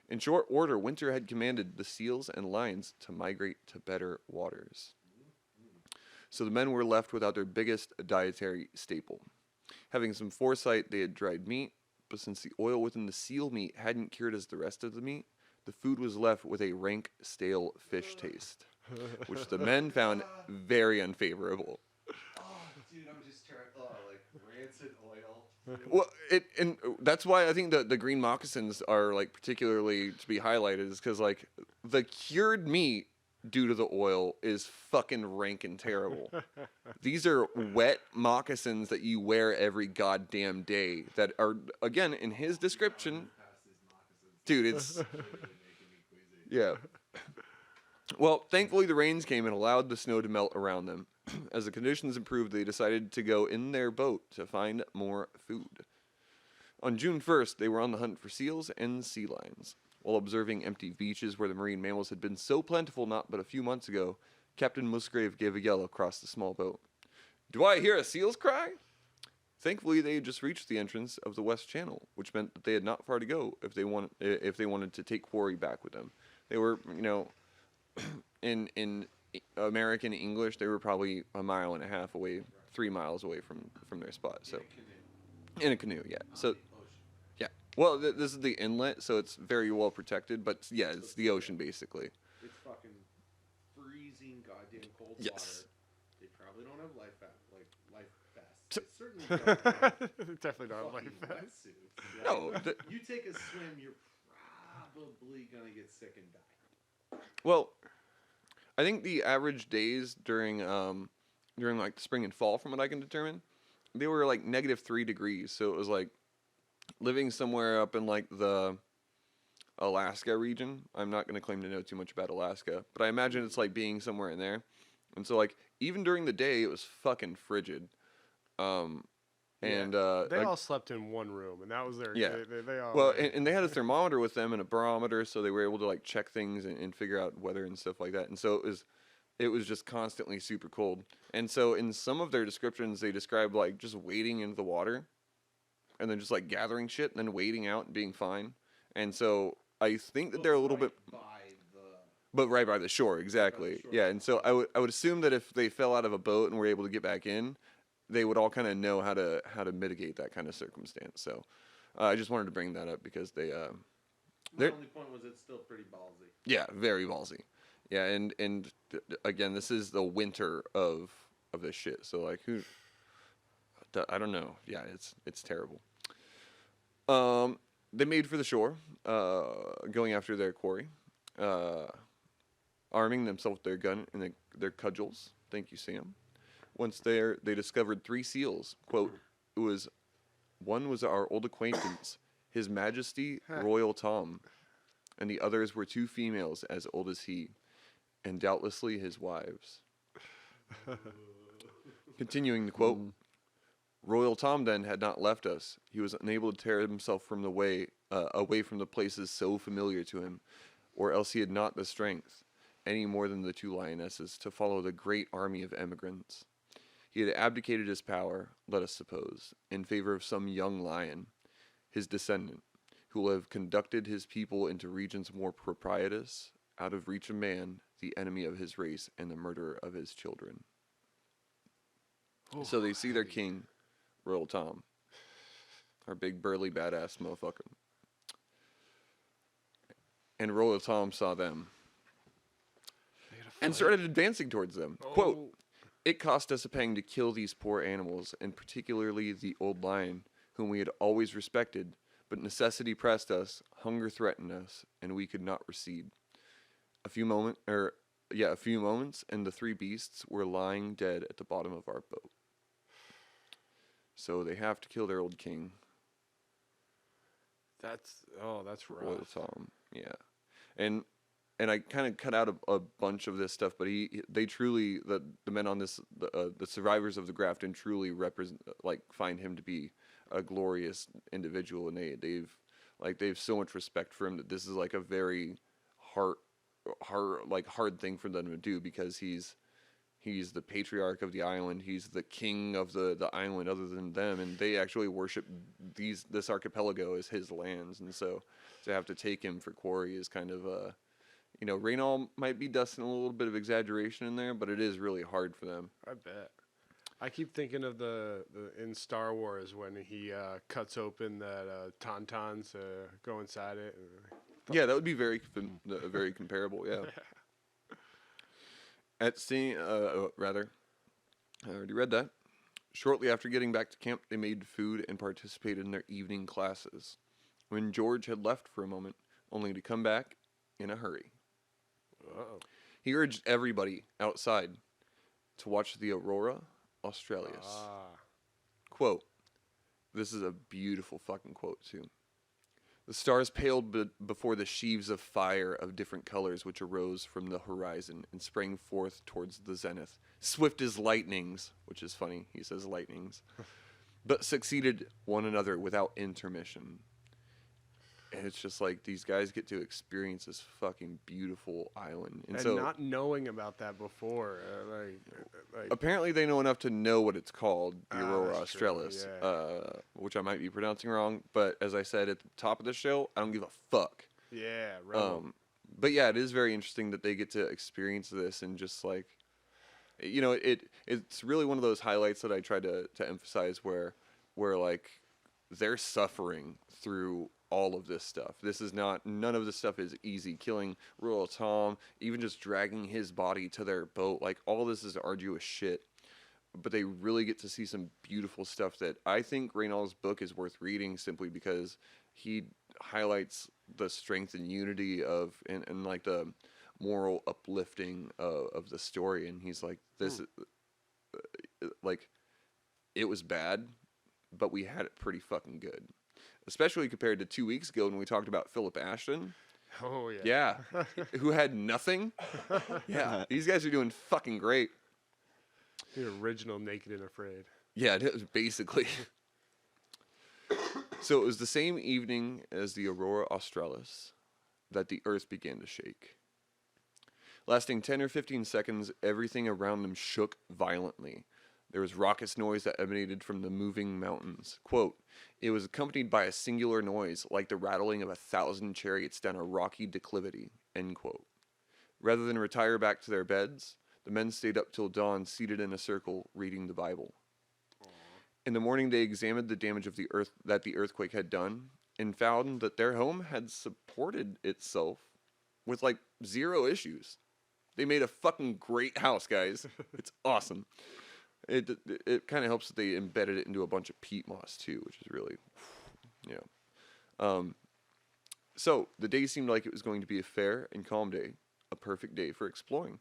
In short order, winter had commanded the seals and lions to migrate to better waters. So the men were left without their biggest dietary staple. Having some foresight, they had dried meat, but since the oil within the seal meat hadn't cured as the rest of the meat, the food was left with a rank, stale fish taste, which the men found very unfavorable. Oh, dude, I'm just trying. Oh, like rancid oil. Well, and that's why I think the green moccasins are like particularly to be highlighted, is because like the cured meat due to the oil is fucking rank and terrible. These are wet moccasins that you wear every goddamn day that are, again, in his description, dude, it's yeah. Well, thankfully the rains came and allowed the snow to melt around them. As the conditions improved, they decided to go in their boat to find more food. On June 1st, they were on the hunt for seals and sea lions. While observing empty beaches where the marine mammals had been so plentiful not but a few months ago, Captain Musgrave gave a yell across the small boat. "Do I hear a seal's cry?" Thankfully, they had just reached the entrance of the West Channel, which meant that they had not far to go if they wanted to take quarry back with them. They were, in American English, they were probably a mile and a half away, 3 miles away from their spot. So, in a canoe, yeah. So, yeah. Well, this is the inlet, so it's very well protected. But yeah, it's the ocean basically. It's fucking freezing, goddamn cold Yes. water. They probably don't have life vests. They certainly don't have Definitely not like fucking that. wetsuits. No, You take a swim, you're probably gonna get sick and die. well, I think the average days during like the spring and fall, from what I can determine, they were like -3 degrees. So it was like living somewhere up in like the Alaska region. I'm not going to claim to know too much about Alaska, but I imagine it's like being somewhere in there. And so like even during the day, it was fucking frigid. And They like, all slept in one room, and that was their. Yeah. They all. well, and they had a thermometer with them and a barometer, so they were able to like check things and figure out weather and stuff like that. And so it was just constantly super cold. And so in some of their descriptions, they described like just wading into the water, and then just like gathering shit and then wading out and being fine. And so I think that they're a little bit, but right by the shore, exactly. shore. Yeah, and so I would assume that if they fell out of a boat and were able to get back in, they would all kind of know how to mitigate that kind of circumstance. So I just wanted to bring that up because My they're only point was it's still pretty ballsy. yeah, very ballsy. Yeah, and again, this is the winter of this shit. So like who I don't know. Yeah, it's terrible. They made for the shore, going after their quarry, arming themselves with their gun and their cudgels. Thank you, Sam. Once there, they discovered 3 seals. Quote, one was our old acquaintance, His Majesty Royal Tom, and the others were 2 females as old as he, and doubtlessly his wives. Continuing the quote, Royal Tom then had not left us. He was unable to tear himself from the way away from the places so familiar to him, or else he had not the strength, any more than the 2 lionesses, to follow the great army of emigrants. He had abdicated his power, let us suppose, in favor of some young lion, his descendant, who will have conducted his people into regions more propitious, out of reach of man, the enemy of his race and the murderer of his children. So they see their king, Royal Tom, our big burly badass motherfucker. And Royal Tom saw them and started advancing towards them. Quote, it cost us a pang to kill these poor animals, and particularly the old lion, whom we had always respected, but necessity pressed us, hunger threatened us, and we could not recede. A few moments, and the 3 beasts were lying dead at the bottom of our boat. So they have to kill their old king. That's rough. Royal Tom. Yeah, and I kind of cut out a bunch of this stuff, but they truly the men on this the survivors of the Grafton truly represent find him to be a glorious individual, and they've so much respect for him that this is like a very hard thing for them to do, because he's the patriarch of the island. He's the king of the island other than them, and they actually worship this archipelago as his lands. And so to have to take him for quarry is kind of Raynal might be dusting a little bit of exaggeration in there, but it is really hard for them. I bet. I keep thinking of the in Star Wars when he cuts open that tauntauns go inside it. Yeah, that would be very comparable. Yeah. At sea, rather, I already read that. Shortly after getting back to camp, they made food and participated in their evening classes. When George had left for a moment, only to come back in a hurry. Uh-oh. He urged everybody outside to watch the aurora australis. Quote, this is a beautiful fucking quote too. The stars paled before the sheaves of fire of different colors which arose from the horizon and sprang forth towards the zenith, swift as lightnings, which is funny, he says lightnings, but succeeded one another without intermission. And it's just like these guys get to experience this fucking beautiful island. And so, not knowing about that before. Apparently they know enough to know what it's called, the aurora that's true, australis, yeah. which I might be pronouncing wrong. But as I said at the top of the show, I don't give a fuck. Yeah, right. But yeah, it is very interesting that they get to experience this, and just like, it's really one of those highlights that I try to emphasize where like they're suffering through all of this stuff. None of this stuff is easy. Killing Royal Tom, even just dragging his body to their boat, like all this is arduous shit. But they really get to see some beautiful stuff that I think Raynal's book is worth reading, simply because he highlights the strength and unity and like the moral uplifting of the story. And he's like, like, it was bad, but we had it pretty fucking good. Especially compared to 2 weeks ago when we talked about Philip Ashton. Oh, yeah. Yeah. Who had nothing. Yeah. These guys are doing fucking great. The original Naked and Afraid. Yeah, it was basically. So it was the same evening as the aurora australis that the earth began to shake. Lasting 10 or 15 seconds, everything around them shook violently. There was raucous noise that emanated from the moving mountains. Quote, it was accompanied by a singular noise, like the rattling of 1,000 chariots down a rocky declivity. End quote. Rather than retire back to their beds, the men stayed up till dawn, seated in a circle, reading the Bible. In the morning, they examined the damage of the earthquake had done, and found that their home had supported itself with like 0 issues. They made a fucking great house, guys. It's awesome. It kind of helps that they embedded it into a bunch of peat moss too, which is really, So the day seemed like it was going to be a fair and calm day, a perfect day for exploring.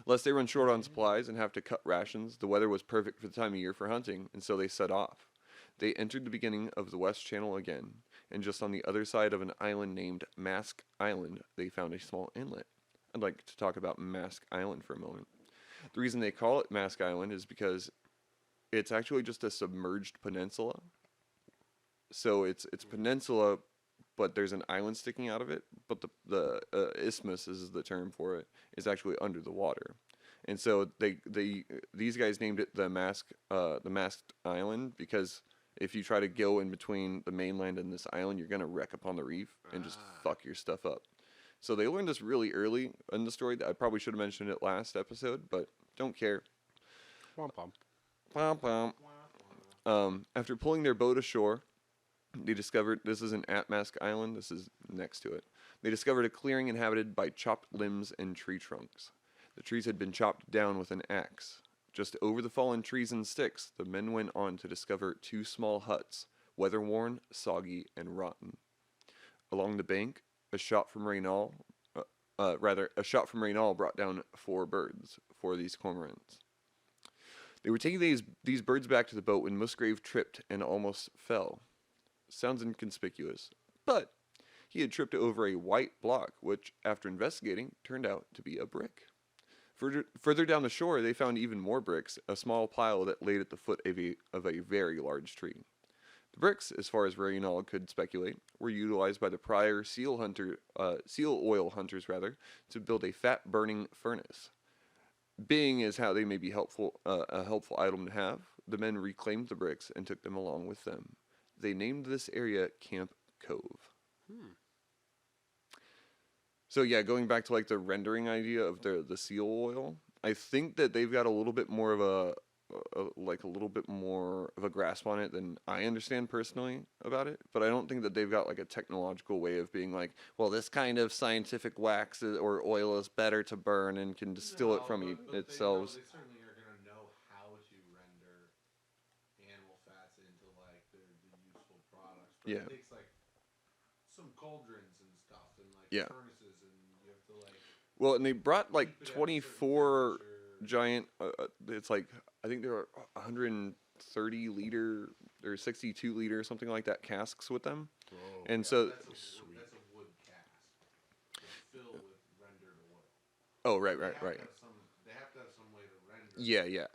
Lest they run short on supplies and have to cut rations, the weather was perfect for the time of year for hunting, and so they set off. They entered the beginning of the West Channel again, and just on the other side of an island named Mask Island, they found a small inlet. I'd like to talk about Mask Island for a moment. The reason they call it Mask Island is because it's actually just a submerged peninsula. So it's peninsula, but there's an island sticking out of it. But the isthmus is the term for it, is actually under the water. And so these guys named it the Masked Island, because if you try to go in between the mainland and this island, you're gonna wreck upon the reef and just fuck your stuff up. So they learned this really early in the story. I probably should have mentioned it last episode, but don't care. Womp womp. Womp womp. After pulling their boat ashore, they discovered, this isn't at Mask Island, this is next to it. They discovered a clearing inhabited by chopped limbs and tree trunks. The trees had been chopped down with an axe. Just over the fallen trees and sticks, the men went on to discover 2 small huts, weather-worn, soggy, and rotten. Along the bank, a shot from Raynal brought down 4 birds, 4 of these cormorants. They were taking these birds back to the boat when Musgrave tripped and almost fell. sounds inconspicuous, but he had tripped over a white block, which, after investigating, turned out to be a brick. Further down the shore, they found even more bricks, a small pile that laid at the foot of a very large tree. The bricks, as far as Raynal could speculate, were utilized by the prior seal oil hunters to build a fat-burning furnace. Being as how they may be a helpful item to have, the men reclaimed the bricks and took them along with them. They named this area Camp Cove. So yeah, going back to like the rendering idea of the seal oil, I think that they've got a little bit more of a little bit more of a grasp on it than I understand personally about it. But I don't think that they've got like a technological way of being like, well, this kind of scientific wax or oil is better to burn and can distill it from itself. They certainly are going to know how to render animal fats into like the useful products. But Yeah. it takes like some cauldrons and stuff and like Yeah. furnaces, and you have to like. Well, and they brought like keep it at a certain 24 temperature. giant. It's like I think there are 130 liter or 62 liter something like that casks with them, and so. That's a wood cask. It's filled with rendered oil. Oh right. They have to have some way to render. Yeah.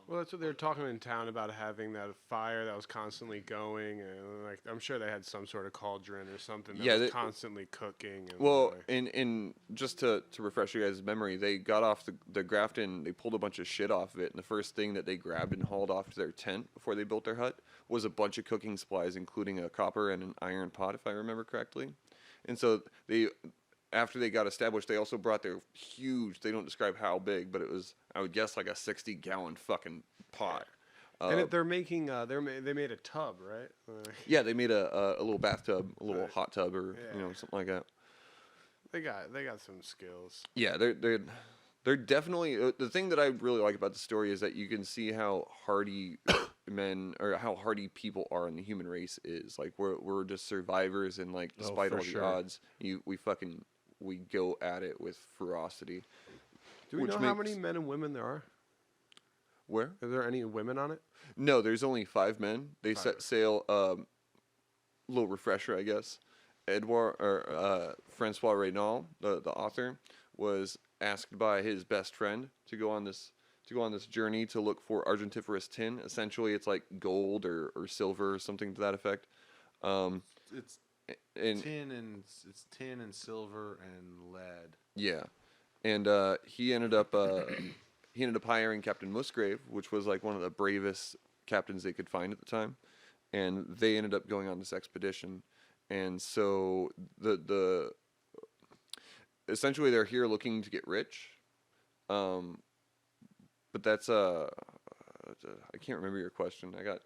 Well, that's what they were talking in town about, having that fire that was constantly going, and like I'm sure they had some sort of cauldron or something that was constantly cooking. And Well, in just to refresh you guys' memory, they got off the Grafton, they pulled a bunch of shit off of it, and the first thing that they grabbed and hauled off to their tent before they built their hut was a bunch of cooking supplies, including a copper and an iron pot, if I remember correctly. And so after they got established, they also brought their huge, they don't describe how big, but it was, I would guess, like a 60-gallon fucking pot. and they're making they made a tub, right? Yeah, they made a little bathtub, a little hot tub, or something like that. They got some skills. Yeah, they're definitely the thing that I really like about the story is that you can see how hardy men or how hardy people are, and the human race is. Like we're just survivors, and like despite all the odds, we go at it with ferocity. Do we know how many men and women there are? Where? Are there any women on it? No, there's only 5 men. They set sail. Little refresher, I guess. Francois Raynal, the author, was asked by his best friend to go on this journey to look for argentiferous tin. Essentially, it's like gold or silver or something to that effect. It's And tin and silver and lead. yeah, and he ended up hiring Captain Musgrave, which was like one of the bravest captains they could find at the time, and they ended up going on this expedition. And so the essentially they're here looking to get rich, but that's I can't remember your question. I got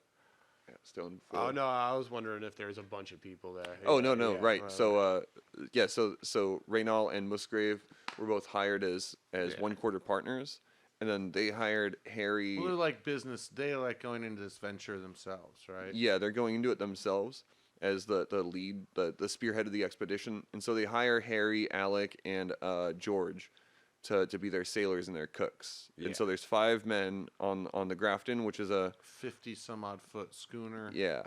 stoned. Oh no, I was wondering if there's a bunch of people there. Oh no, right. So so Raynal and Musgrave were both hired as 1/4 partners, and then they hired Harry. Well, they're like business. They're like going into this venture themselves, right? Yeah, they're going into it themselves as the lead, the spearhead of the expedition, and so they hire Harry, Alec, and George to be their sailors and their cooks. Yeah. And so there's 5 men on the Grafton, which is a 50-some-odd foot schooner. yeah.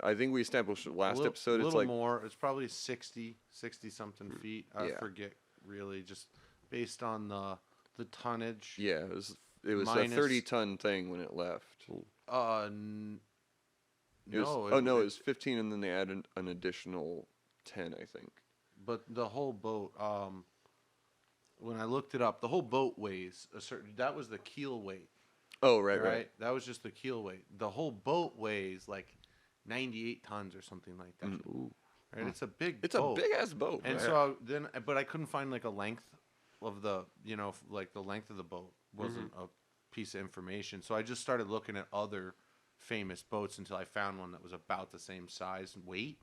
I think we established last episode. A It's little like more. It's probably 60 something feet. I Yeah. forget really, just based on the tonnage. yeah, it was a Minus- 30-ton thing when it left. It was, No. it was 15, and then they added an additional 10, I think. But the whole boat. When I looked it up, the whole boat weighs a certain. That was the keel weight. Oh, right. That was just the keel weight. The whole boat weighs like 98 tons or something like that. Right? It's a big. It's boat. a big ass boat. And right? so but I couldn't find like a length of the, like the length of the boat wasn't a piece of information. So I just started looking at other famous boats until I found one that was about the same size and weight.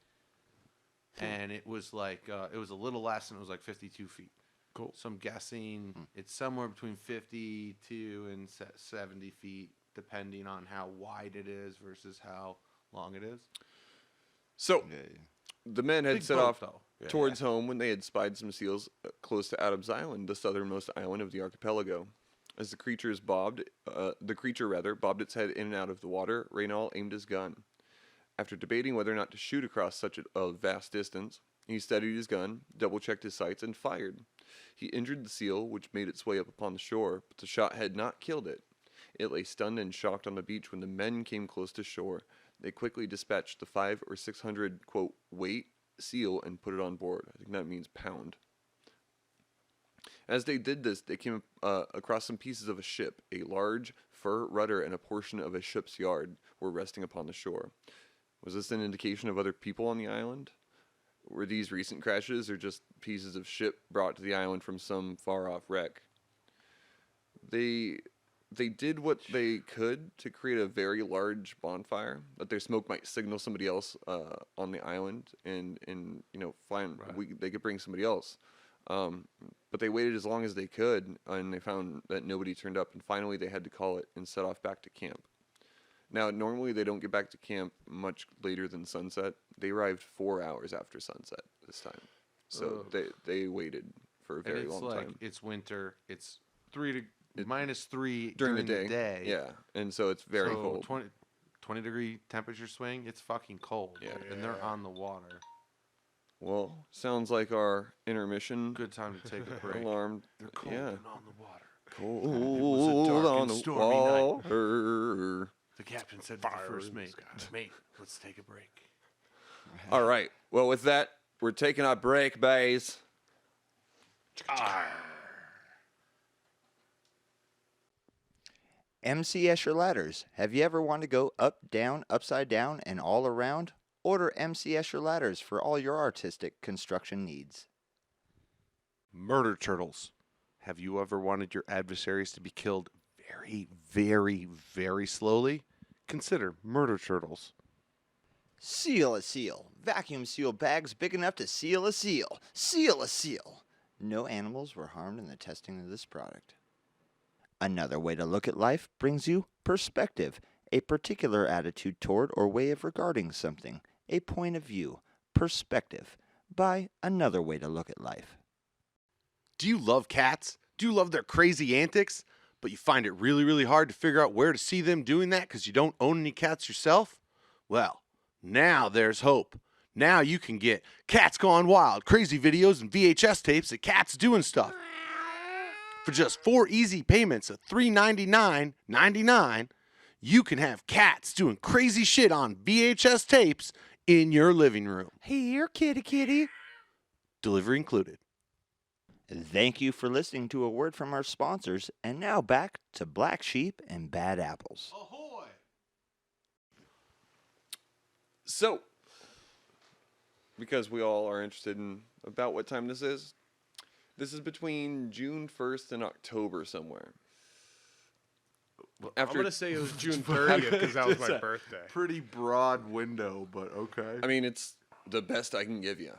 And it was like, it was a little less, and it was like 52 feet. Cool. So I'm guessing it's somewhere between 52 and 70 feet, depending on how wide it is versus how long it is. So the men had Big set boat, off though. towards home when they had spied some seals close to Adam's Island, the southernmost island of the archipelago. As the creature bobbed its head in and out of the water, Raynal aimed his gun. After debating whether or not to shoot across such a vast distance, he steadied his gun, double-checked his sights, and fired. He injured the seal, which made its way up upon the shore, but the shot had not killed it. It lay stunned and shocked on the beach when the men came close to shore. They quickly dispatched the 500 or 600, quote, weight seal and put it on board. I think that means pound. As they did this, they came across some pieces of a ship. A large fur rudder and a portion of a ship's yard were resting upon the shore. Was this an indication of other people on the island? Were these recent crashes or just pieces of ship brought to the island from some far-off wreck? They did what they could to create a very large bonfire, that their smoke might signal somebody else on the island, and they could bring somebody else. But they waited as long as they could, and they found that nobody turned up, and finally they had to call it and set off back to camp. Now, normally they don't get back to camp much later than sunset. They arrived 4 hours after sunset this time. So they waited for a very long time. It's winter. It's -3 during the day. Yeah, and so it's very cold. 20-degree temperature swing. It's fucking cold. Yeah. And they're on the water. Well, sounds like our intermission. Good time to take a break. Alarm. They're cold and on the water. Cold was a dark on and the stormy water. The captain said to the first mate, "Mate, let's take a break." All right. Well, with that, we're taking our break, bays. MC Escher Ladders. Have you ever wanted to go up, down, upside down, and all around? Order MC Escher Ladders for all your artistic construction needs. Murder turtles. Have you ever wanted your adversaries to be killed very, very, very slowly? Consider murder turtles. Seal a seal. Vacuum seal bags big enough to seal a seal. Seal a seal. No animals were harmed in the testing of this product. Another way to look at life brings you perspective, a particular attitude toward or way of regarding something, a point of view, perspective, by another way to look at life. Do you love cats? Do you love their crazy antics? But you find it really, really hard to figure out where to see them doing that because you don't own any cats yourself? Well, now there's hope. Now you can get Cats Gone Wild, crazy videos and VHS tapes of cats doing stuff. For just 4 easy payments of $399.99, you can have cats doing crazy shit on VHS tapes in your living room. Here, kitty kitty. Delivery included. Thank you for listening to a word from our sponsors, and now back to Black Sheep and Bad Apples. Ahoy! So, because we all are interested in about what time this is between June 1st and October somewhere. I'm going to say it was June 30th because that was my birthday. Pretty broad window, but okay. I mean, it's the best I can give you.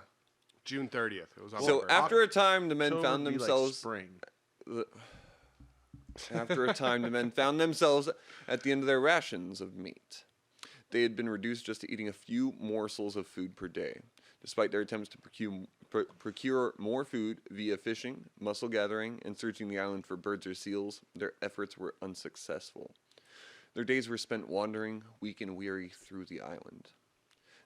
June 30th. It was on my So birthday. after a time, the men October found would be like themselves. spring. After a time, the men found themselves at the end of their rations of meat. They had been reduced just to eating a few morsels of food per day. Despite their attempts to procure more food via fishing, mussel gathering, and searching the island for birds or seals, their efforts were unsuccessful. Their days were spent wandering, weak and weary, through the island.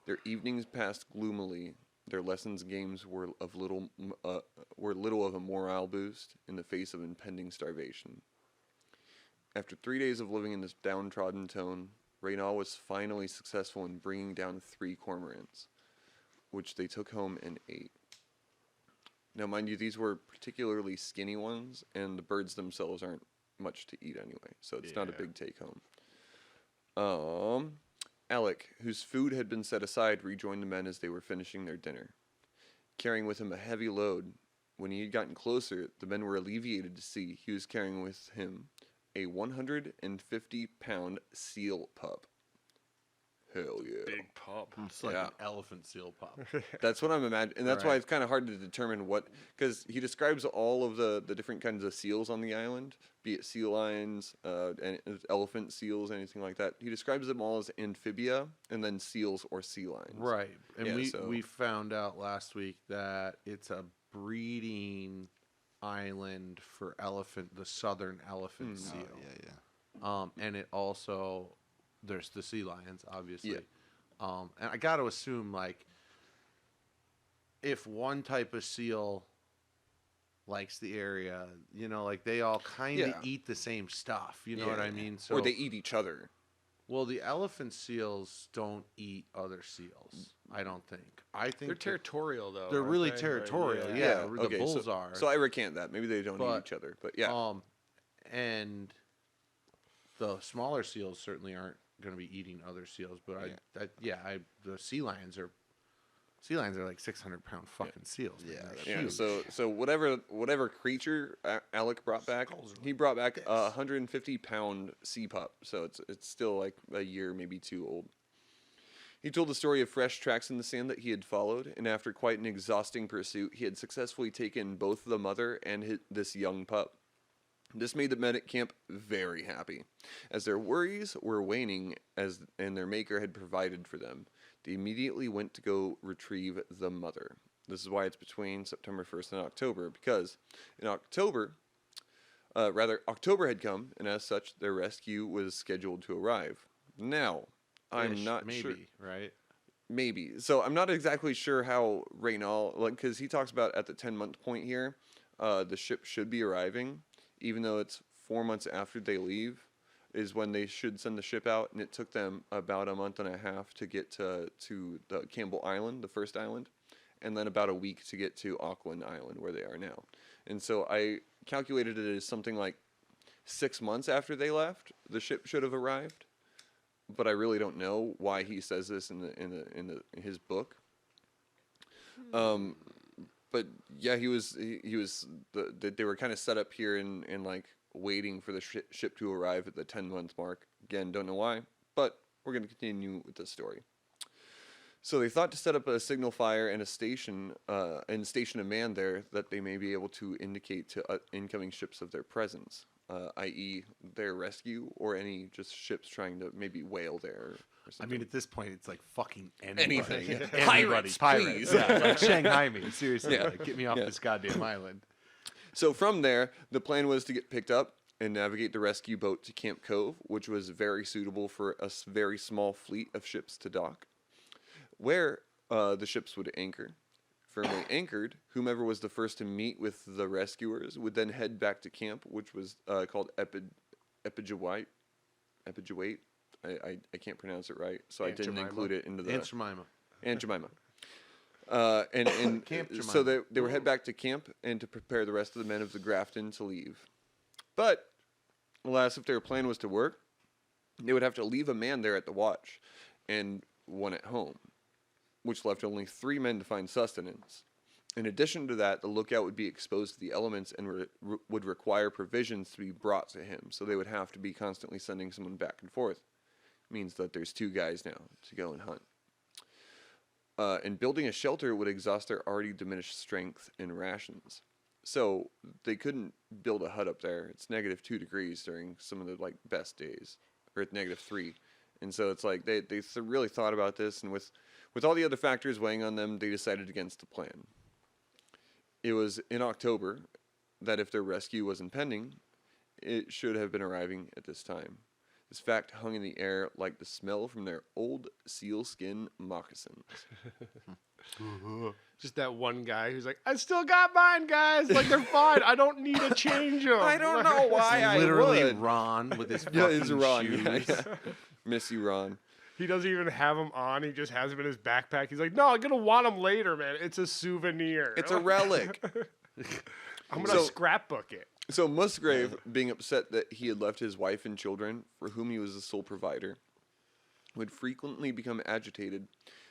Their evenings passed gloomily. Their lessons and games were little of a morale boost in the face of impending starvation. After 3 days of living in this downtrodden tone, Raynal was finally successful in bringing down 3 cormorants, which they took home and ate. Now, mind you, these were particularly skinny ones, and the birds themselves aren't much to eat anyway, so it's not a big take-home. Alec, whose food had been set aside, rejoined the men as they were finishing their dinner. Carrying with him a heavy load, when he had gotten closer, the men were alleviated to see he was carrying with him a 150-pound seal pup. Hell yeah. Big pup. It's like Yeah. an elephant seal pup. That's what I'm imagining. And that's why Right. it's kind of hard to determine what... Because he describes all of the different kinds of seals on the island, be it sea lions, and elephant seals, anything like that. He describes them all as amphibia, and then seals or sea lions. Right. And Yeah, we found out last week that it's a breeding island for the southern elephant seal. Yeah. And it also, there's the sea lions, obviously. Yeah. And I got to assume, like, if one type of seal likes the area, like they all kind of eat the same stuff. You know what I mean? So, or they eat each other. Well, the elephant seals don't eat other seals. I don't think. I think They're territorial, though. They're aren't really they? territorial. Like, Yeah, Okay, the bulls are. So I recant that. Maybe they don't eat each other, but yeah. And the smaller seals certainly aren't going to be eating other seals. But the sea lions are like 600-pound fucking seals. Man. They're huge. So whatever creature Alec brought back, he brought back a 150-pound sea pup. So it's still like a year, maybe 2 old. He told the story of fresh tracks in the sand that he had followed, and after quite an exhausting pursuit, he had successfully taken both the mother and this young pup. This made the men at camp very happy, as their worries were waning and their maker had provided for them. They immediately went to go retrieve the mother. This is why it's between September 1st and October, because in October had come, and as such, their rescue was scheduled to arrive. Now, I'm not sure. Maybe, right? Maybe. So I'm not exactly sure how Raynal, because he talks about at the 10-month point here, the ship should be arriving, even though it's 4 months after they leave, is when they should send the ship out, and it took them about a month and a half to get to the Campbell Island, the first island, and then about a week to get to Auckland Island, where they are now. And so I calculated it as something like 6 months after they left, the ship should have arrived. But I really don't know why he says this in his book. But yeah, they were kind of set up here and like waiting for the ship to arrive at the 10-month mark. Again, don't know why, but we're going to continue with the story. So they thought to set up a signal fire and station a man there that they may be able to indicate to incoming ships of their presence. I.e., their rescue or any just ships trying to maybe whale there or something. I mean, at this point, it's like fucking anybody. Anything. Anybody. Pirates, Pirates. please. Yeah, like Shanghai me. Seriously. Yeah. Like, get me off this goddamn island. So from there, the plan was to get picked up and navigate the rescue boat to Camp Cove, which was very suitable for a very small fleet of ships to dock, where the ships would anchor. Firmly anchored, whomever was the first to meet with the rescuers would then head back to camp, which was called Epijawait. I can't pronounce it right, so I didn't include it into the... Aunt Jemima. Aunt Jemima. And Camp Jemima. so they were head back to camp and to prepare the rest of the men of the Grafton to leave. But, alas, if their plan was to work, they would have to leave a man there at the watch and one at home, which left only 3 men to find sustenance. In addition to that, the lookout would be exposed to the elements and would require provisions to be brought to him, so they would have to be constantly sending someone back and forth. It means that there's 2 guys now to go and hunt. And building a shelter would exhaust their already diminished strength and rations. So they couldn't build a hut up there. It's -2 degrees during some of the like best days, or it's -3. And so it's like they really thought about this, and with all the other factors weighing on them, they decided against the plan. It was in October that if their rescue was impending, it should have been arriving at this time. This fact hung in the air like the smell from their old sealskin moccasins. Just that one guy who's like, I still got mine, guys. Like, they're fine. I don't need to change them. I don't know why I Literally would. Ron with his fucking Yeah, it's Ron. shoes. Yeah. Miss you, Ron. He doesn't even have them on. He just has them in his backpack. He's like, no, I'm going to want them later, man. It's a souvenir. It's a relic. I'm going to scrapbook it. So Musgrave, being upset that he had left his wife and children, for whom he was the sole provider, would frequently become agitated,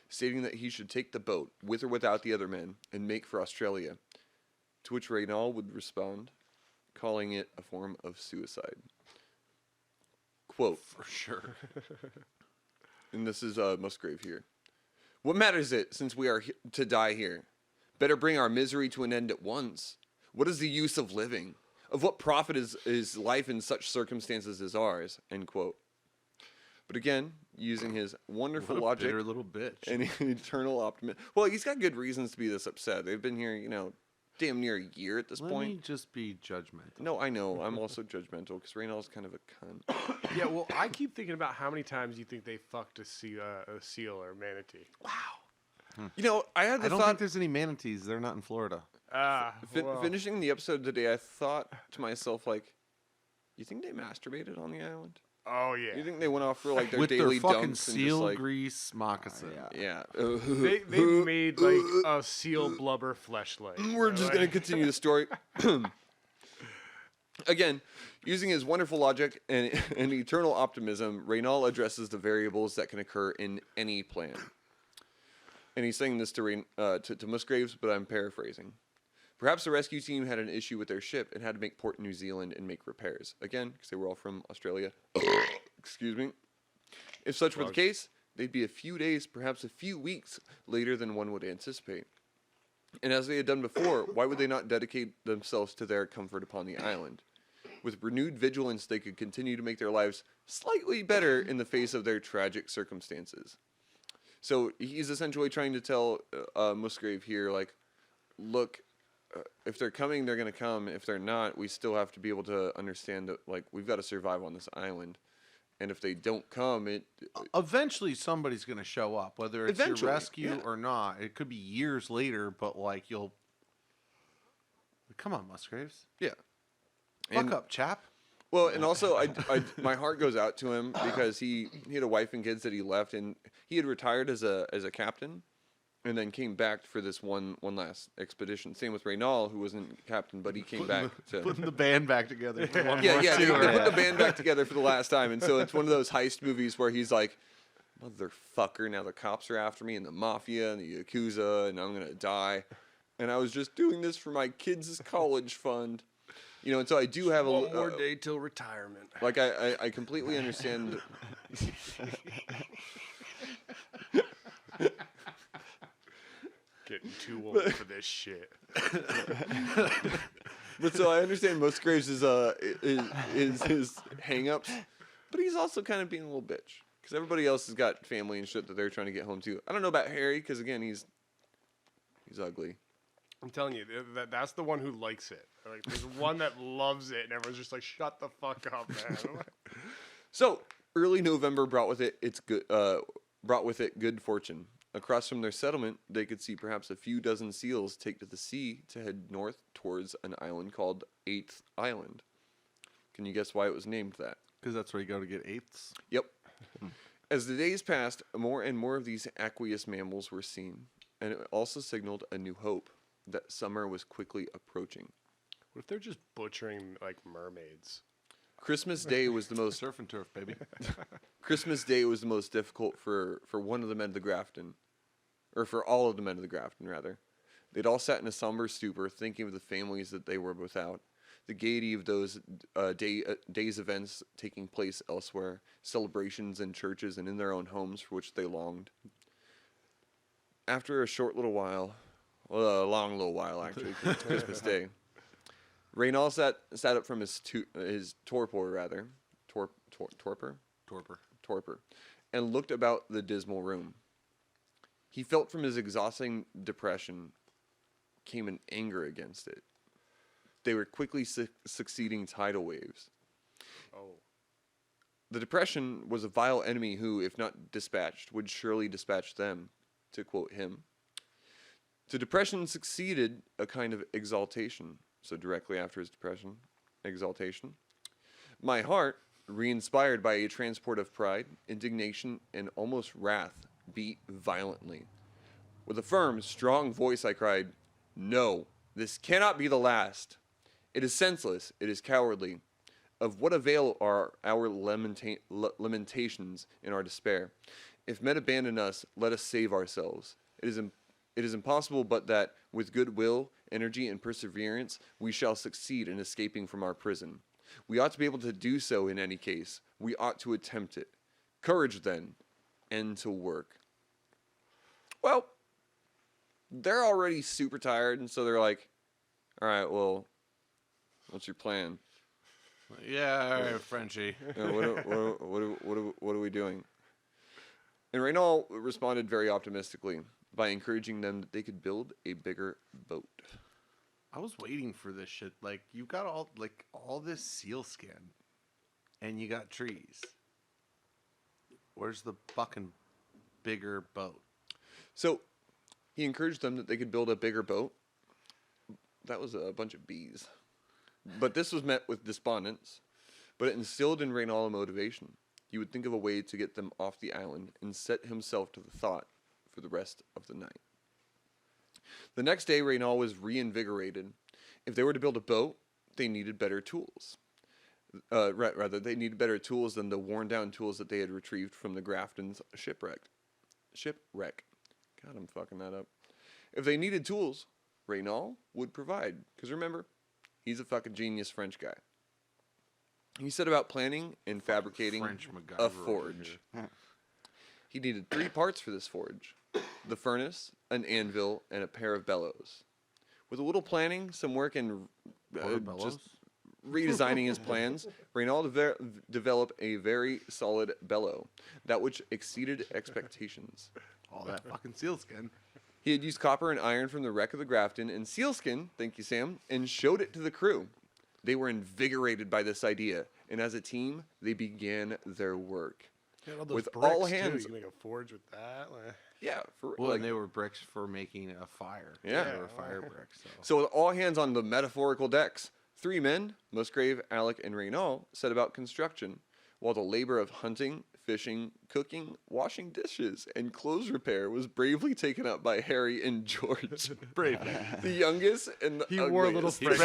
stating that he should take the boat, with or without the other men, and make for Australia, to which Raynal would respond, calling it a form of suicide. Quote, For sure. and this is Musgrave here. What matters it, since we are to die here? Better bring our misery to an end at once. What is the use of living? Of what profit is life in such circumstances as ours? End quote. But again, using his wonderful What a logic bitter little bitch. and eternal optimism. Well, he's got good reasons to be this upset. They've been here, damn near a year at this Let point. me just be judgmental. No, I know. I'm also judgmental because Raynal's kind of a cunt. Yeah, well, I keep thinking about how many times you think they fucked a seal or manatee. You know, I had the I don't think thought, there's any manatees. They're not in Florida. Well, finishing the episode today, I thought to myself, like, you think they masturbated on the island? oh yeah. You think they went off for, like, their With daily their fucking dumps and seal just, like, grease moccasin. yeah. yeah. They made like a seal blubber fleshlight. We're just going to continue the story. Again, using his wonderful logic and eternal optimism, Raynal addresses the variables that can occur in any plan. And he's saying this to Musgraves, but I'm paraphrasing. Perhaps the rescue team had an issue with their ship and had to make port in New Zealand and make repairs. Again, because they were all from Australia. Excuse me. If such were the case, they'd be a few days, perhaps a few weeks later than one would anticipate. And as they had done before, why would they not dedicate themselves to their comfort upon the island? With renewed vigilance, they could continue to make their lives slightly better in the face of their tragic circumstances. So he's essentially trying to tell Musgrave here, like, look, if they're coming, they're going to come. If they're not, we still have to be able to understand that, like, we've got to survive on this island. And if they don't come, Eventually, somebody's going to show up, whether it's Eventually, your rescue yeah. or not. It could be years later, but like you'll. Come on, Musgraves. yeah. Fuck up, chap. Well, and also, my heart goes out to him because he had a wife and kids that he left, and he had retired as a captain, and then came back for this one last expedition. Same with Raynal, who wasn't captain, but he came back to Putting the band back together. For one yeah, more yeah. They tour. put the band back together for the last time, and so it's one of those heist movies where he's like, "Motherfucker! Now the cops are after me, and the mafia, and the yakuza, and I'm gonna die." And I was just doing this for my kids' college fund. You know, and so I do have One more day till retirement. like I completely understand. Getting too old for this shit. But so I understand Musgraves is his hang-ups, but he's also kind of being a little bitch because everybody else has got family and shit that they're trying to get home to. I don't know about Harry because again he's ugly. I'm telling you, that's the one who likes it. Like, there's one that loves it, and everyone's just like, "Shut the fuck up, man." So early November brought with it good fortune. Across from their settlement, they could see perhaps a few dozen seals take to the sea to head north towards an island called 8th Island. Can you guess why it was named that? Because that's where you go to get eighths. Yep. As the days passed, more and more of these aqueous mammals were seen, and it also signaled a new hope that summer was quickly approaching. What if they're just butchering like mermaids? Christmas Day was the most Surf and turf, baby. Christmas Day was the most difficult for one of the men of the Grafton, or for all of the men of the Grafton, rather. They'd all sat in a somber stupor, thinking of the families that they were without, the gaiety of those days' events taking place elsewhere, celebrations in churches and in their own homes for which they longed. After a short little while, well, a long little while actually, 'cause it's Christmas Day, Raynal sat up from his torpor, and looked about the dismal room. He felt from his exhausting depression came an anger against it. They were quickly succeeding tidal waves. Oh, The depression was a vile enemy who, if not dispatched, would surely dispatch them, to quote him. To depression succeeded a kind of exaltation. So directly after his depression, exaltation. My heart, re-inspired by a transport of pride, indignation, and almost wrath, beat violently. With a firm, strong voice I cried, "No, this cannot be the last. It is senseless, it is cowardly. Of what avail are our lamentations in our despair? If men abandon us, let us save ourselves. It is impossible but that, with good will, energy, and perseverance, we shall succeed in escaping from our prison. We ought to be able to do so in any case. We ought to attempt it. Courage, then, and to work." Well, they're already super tired, and so they're like, "All right, well, what's your plan? Yeah, all right, Frenchie. What are we doing?" And Raynal responded very optimistically by encouraging them that they could build a bigger boat. I was waiting for this shit. Like, you got all this seal skin, and you got trees. Where's the fucking bigger boat? So he encouraged them that they could build a bigger boat. That was a bunch of bees. But this was met with despondence. But it instilled in Raynal a motivation. He would think of a way to get them off the island and set himself to the thought for the rest of the night. The next day, Raynal was reinvigorated. If they were to build a boat, they needed better tools. Rather, they needed better tools than the worn-down tools that they had retrieved from the Grafton's shipwreck. God, I'm fucking that up. If they needed tools, Raynal would provide. Because remember, he's a fucking genius French guy. He set about planning and fabricating French MacGyver a over forge. here. He needed 3 parts for this forge. The furnace, an anvil, and a pair of bellows. With a little planning, some work, and just redesigning his plans, Raynal developed a very solid bellow, that which exceeded expectations. All that fucking sealskin. He had used copper and iron from the wreck of the Grafton and sealskin, thank you, Sam, and showed it to the crew. They were invigorated by this idea, and as a team, they began their work. All those With bricks, all too. hands- You can make a forge with that. Like, Yeah, Well, and they were bricks for making a fire. Yeah. They were fire bricks. So. So with all hands on the metaphorical decks, 3 men, Musgrave, Alec, and Raynal, set about construction, while the labor of hunting, fishing, cooking, washing dishes, and clothes repair was bravely taken up by Harry and George. bravely. The youngest and the He wore a little ugliest.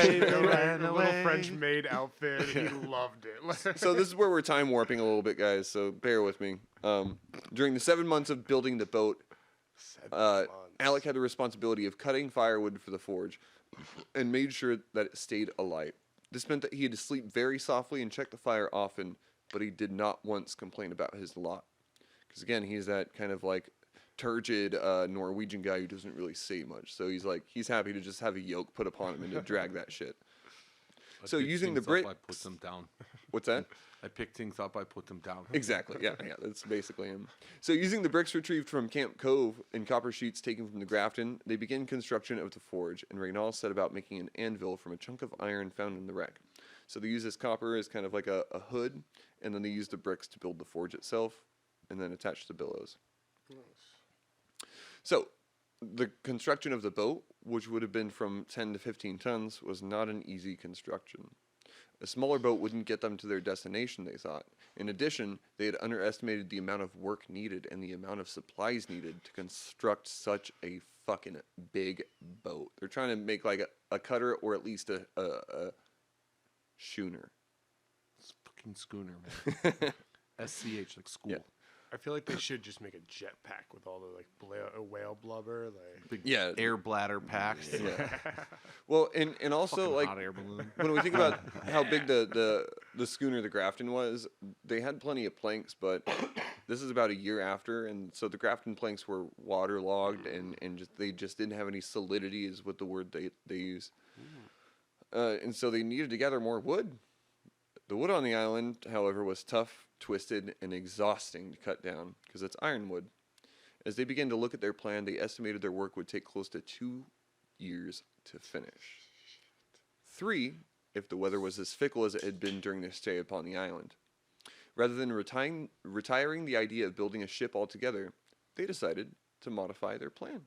French maid outfit. He loved it. So this is where we're time warping a little bit, guys, so bear with me. During the 7 months of building the boat, 7 months. Alec had the responsibility of cutting firewood for the forge and made sure that it stayed alight. This meant that he had to sleep very softly and check the fire often, but he did not once complain about his lot. Because again, he's that kind of like turgid Norwegian guy who doesn't really say much. So he's happy to just have a yoke put upon him and to drag that shit. So using the I put them down. What's that? I picked things up. I put them down. Exactly. Yeah, that's basically him. So using the bricks retrieved from Camp Cove and copper sheets taken from the Grafton, they began construction of the forge, and Raynal set about making an anvil from a chunk of iron found in the wreck. So they use this copper as kind of like a hood, and then they use the bricks to build the forge itself, and then attach the billows. So the construction of the boat, which would have been from 10 to 15 tons, was not an easy construction. A smaller boat wouldn't get them to their destination, they thought. In addition, they had underestimated the amount of work needed and the amount of supplies needed to construct such a fucking big boat. They're trying to make like a cutter or at least a schooner. It's fucking schooner, man. SCH, like school. Yeah. I feel like they should just make a jetpack with all the like whale blubber. Like, Big Yeah. air bladder packs. Yeah. Well, and also Fucking like hot air balloon. when we think about how big the schooner the Grafton was, they had plenty of planks, but this is about a year after, and so the Grafton planks were waterlogged and they just didn't have any solidity, is what the word they use. And so they needed to gather more wood. The wood on the island, however, was tough, twisted, and exhausting to cut down because it's ironwood. As they began to look at their plan, they estimated their work would take close to 2 years to finish. 3, if the weather was as fickle as it had been during their stay upon the island. Rather than retiring the idea of building a ship altogether, they decided to modify their plan.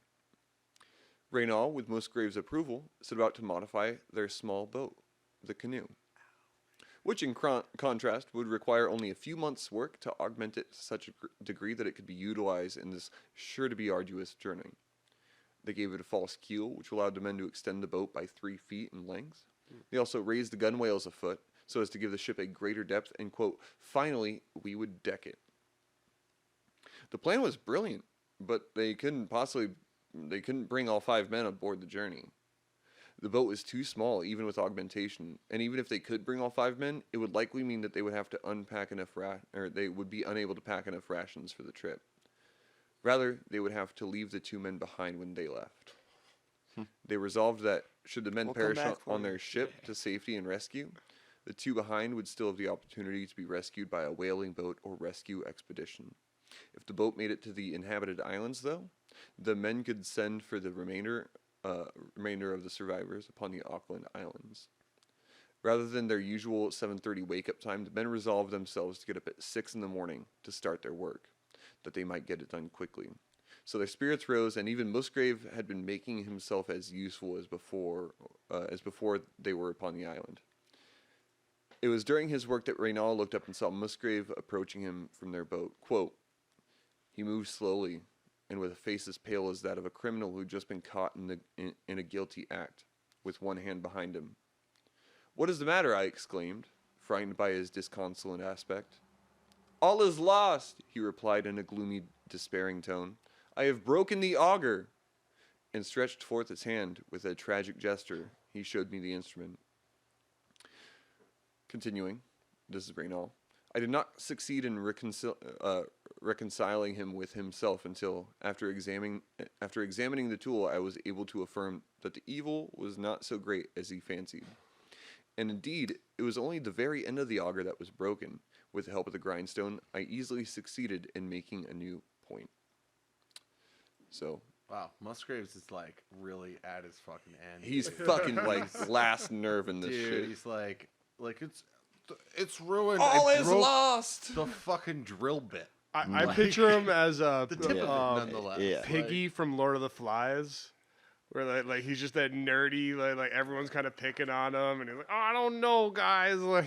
Raynal, with Musgrave's approval, set about to modify their small boat, the canoe, which in contrast would require only a few months' work to augment it to such a degree that it could be utilized in this sure-to-be arduous journey. They gave it a false keel, which allowed the men to extend the boat by 3 feet in length. They also raised the gunwales a foot, so as to give the ship a greater depth, and, quote, finally, we would deck it. The plan was brilliant, but they couldn't bring all 5 men aboard the journey. The boat was too small, even with augmentation, and even if they could bring all 5 men, it would likely mean that they would have to unpack enough they would be unable to pack enough rations for the trip. Rather, they would have to leave the 2 men behind when they left. They resolved that should the men We'll come perish back for on you. their ship to safety and rescue, the 2 behind would still have the opportunity to be rescued by a whaling boat or rescue expedition. If the boat made it to the inhabited islands, though, the men could send for the remainder remainder of the survivors upon the Auckland Islands. Rather than their usual 7:30 wake-up time, the men resolved themselves to get up at 6 in the morning to start their work, that they might get it done quickly. So their spirits rose, and even Musgrave had been making himself as useful as before they were upon the island. It was during his work that Raynal looked up and saw Musgrave approaching him from their boat. Quote, he moved slowly, and with a face as pale as that of a criminal who had just been caught in a guilty act, with one hand behind him. "What is the matter?" I exclaimed, frightened by his disconsolate aspect. "All is lost," he replied in a gloomy, despairing tone. "I have broken the auger," and stretched forth his hand with a tragic gesture. He showed me the instrument. Continuing, this is Raynal. I did not succeed in reconciling him with himself until, after examining the tool, I was able to affirm that the evil was not so great as he fancied. And indeed, it was only the very end of the auger that was broken. With the help of the grindstone, I easily succeeded in making a new point. So, Wow, Musgraves is like really at his fucking end. he's fucking like last nerve in this Dude, shit. he's like it's ruined. All I is broke lost! The fucking drill bit. I picture him as a The tip of it, nonetheless. yeah. Piggy from Lord of the Flies, where like he's just that nerdy, like everyone's kind of picking on him, and he's like, "Oh, I don't know, guys." Like,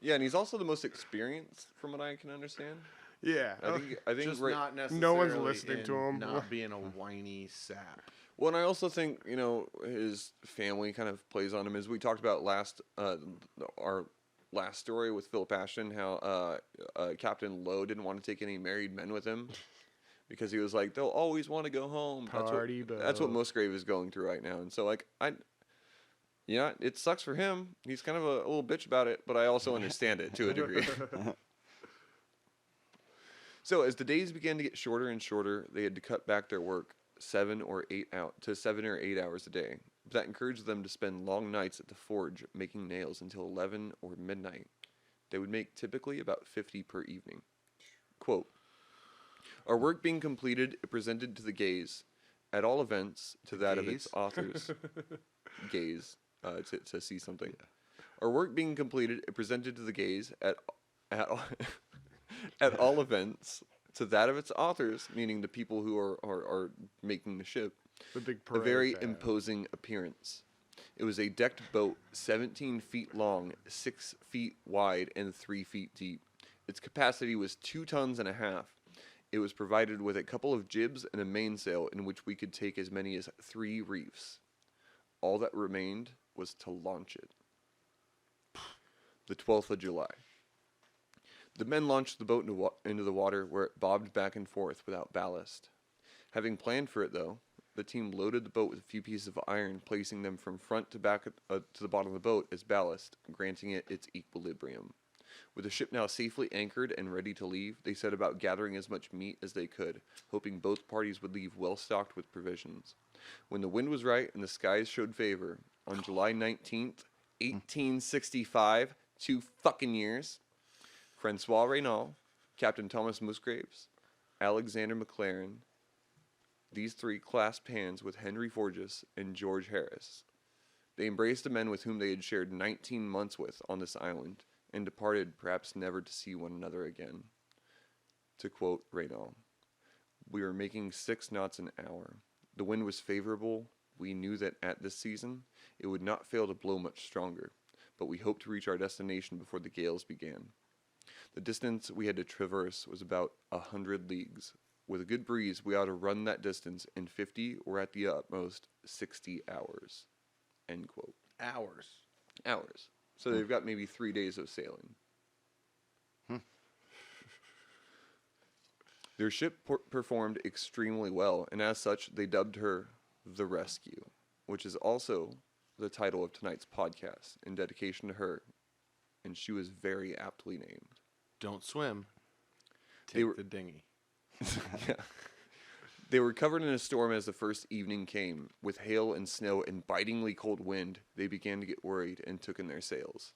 Yeah, and he's also the most experienced, from what I can understand. yeah. I think Just Ray- not necessarily No one's listening to in him. Not being a whiny sap. Well, and I also think, his family kind of plays on him, as we talked about our last story with Philip Ashton, how Captain Lowe didn't want to take any married men with him because he was like, they'll always want to go home. Party That's what boat. Musgrave is going through right now. And so, like, it sucks for him. He's kind of a little bitch about it, but I also understand it to a degree. So, as the days began to get shorter and shorter, they had to cut back their work 7 or 8 hours a day. That encouraged them to spend long nights at the forge making nails until 11 or midnight. They would make typically about 50 per evening. Quote, our work being completed, it presented to the gaze, at all events, to that of its Gaze? authors. Gaze, to see something. Our work being completed, it presented to the gaze at at all events, to that of its authors, meaning the people who are making the ship, The big a very parade. imposing appearance. It was a decked boat, 17 feet long, 6 feet wide, and 3 feet deep. Its capacity was 2 tons and a half. It was provided with a couple of jibs and a mainsail in which we could take as many as 3 reefs. All that remained was to launch it. The 12th of July. The men launched the boat into the water, where it bobbed back and forth without ballast. Having planned for it, though, the team loaded the boat with a few pieces of iron, placing them from front to back to the bottom of the boat as ballast, granting it its equilibrium. With the ship now safely anchored and ready to leave, they set about gathering as much meat as they could, hoping both parties would leave well stocked with provisions. When the wind was right and the skies showed favor, on July 19th, 1865, 2 fucking years, Francois Raynal, Captain Thomas Musgraves, Alexander McLaren, these 3 clasped hands with Henry Forges and George Harris. They embraced the men with whom they had shared 19 months with on this island, and departed perhaps never to see one another again. To quote Raynal, we were making 6 knots an hour. The wind was favorable. We knew that at this season it would not fail to blow much stronger, but we hoped to reach our destination before the gales began. The distance we had to traverse was about 100 leagues. With a good breeze, we ought to run that distance in 50 or at the utmost 60 hours. End quote. Hours. So they've got maybe 3 days of sailing. Their ship performed extremely well, and as such, they dubbed her the Rescue, which is also the title of tonight's podcast, in dedication to her, and she was very aptly named. Don't swim. They Take were- the dinghy. Yeah. They were covered in a storm as the first evening came. With hail and snow and bitingly cold wind, they began to get worried and took in their sails.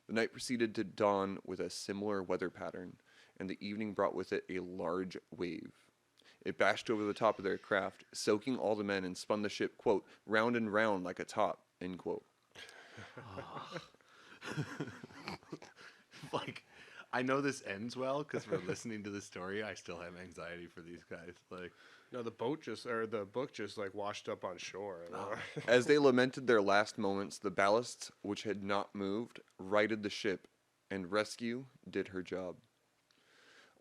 The night proceeded to dawn with a similar weather pattern, and the evening brought with it a large wave. It bashed over the top of their craft, soaking all the men and spun the ship, quote, round and round like a top, end quote. Like, I know this ends well because we're listening to the story. I still have anxiety for these guys. Like, No, the book just like washed up on shore. As they lamented their last moments, the ballasts, which had not moved, righted the ship, and rescue did her job.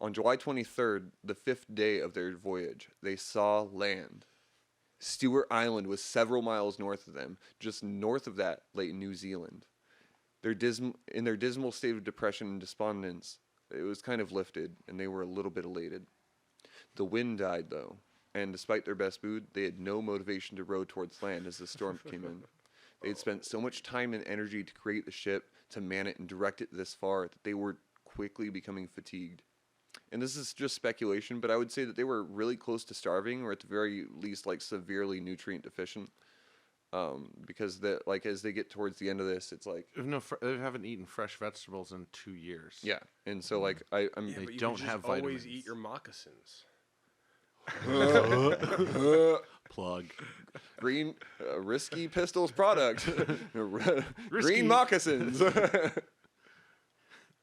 On July 23rd, the 5th day of their voyage, they saw land. Stewart Island was several miles north of them. Just north of that lay New Zealand. In their dismal state of depression and despondence, it was kind of lifted, and they were a little bit elated. The wind died, though, and despite their best mood, they had no motivation to row towards land as the storm came in. They had spent so much time and energy to create the ship, to man it and direct it this far, that they were quickly becoming fatigued. And this is just speculation, but I would say that they were really close to starving, or at the very least, like, severely nutrient deficient. Because as they get towards the end of this, it's like they haven't eaten fresh vegetables in 2 years. yeah, and so like I'm Yeah, They but you don't can just have always vitamins. eat your moccasins. Plug. green risky pistols product, Risky. green moccasins,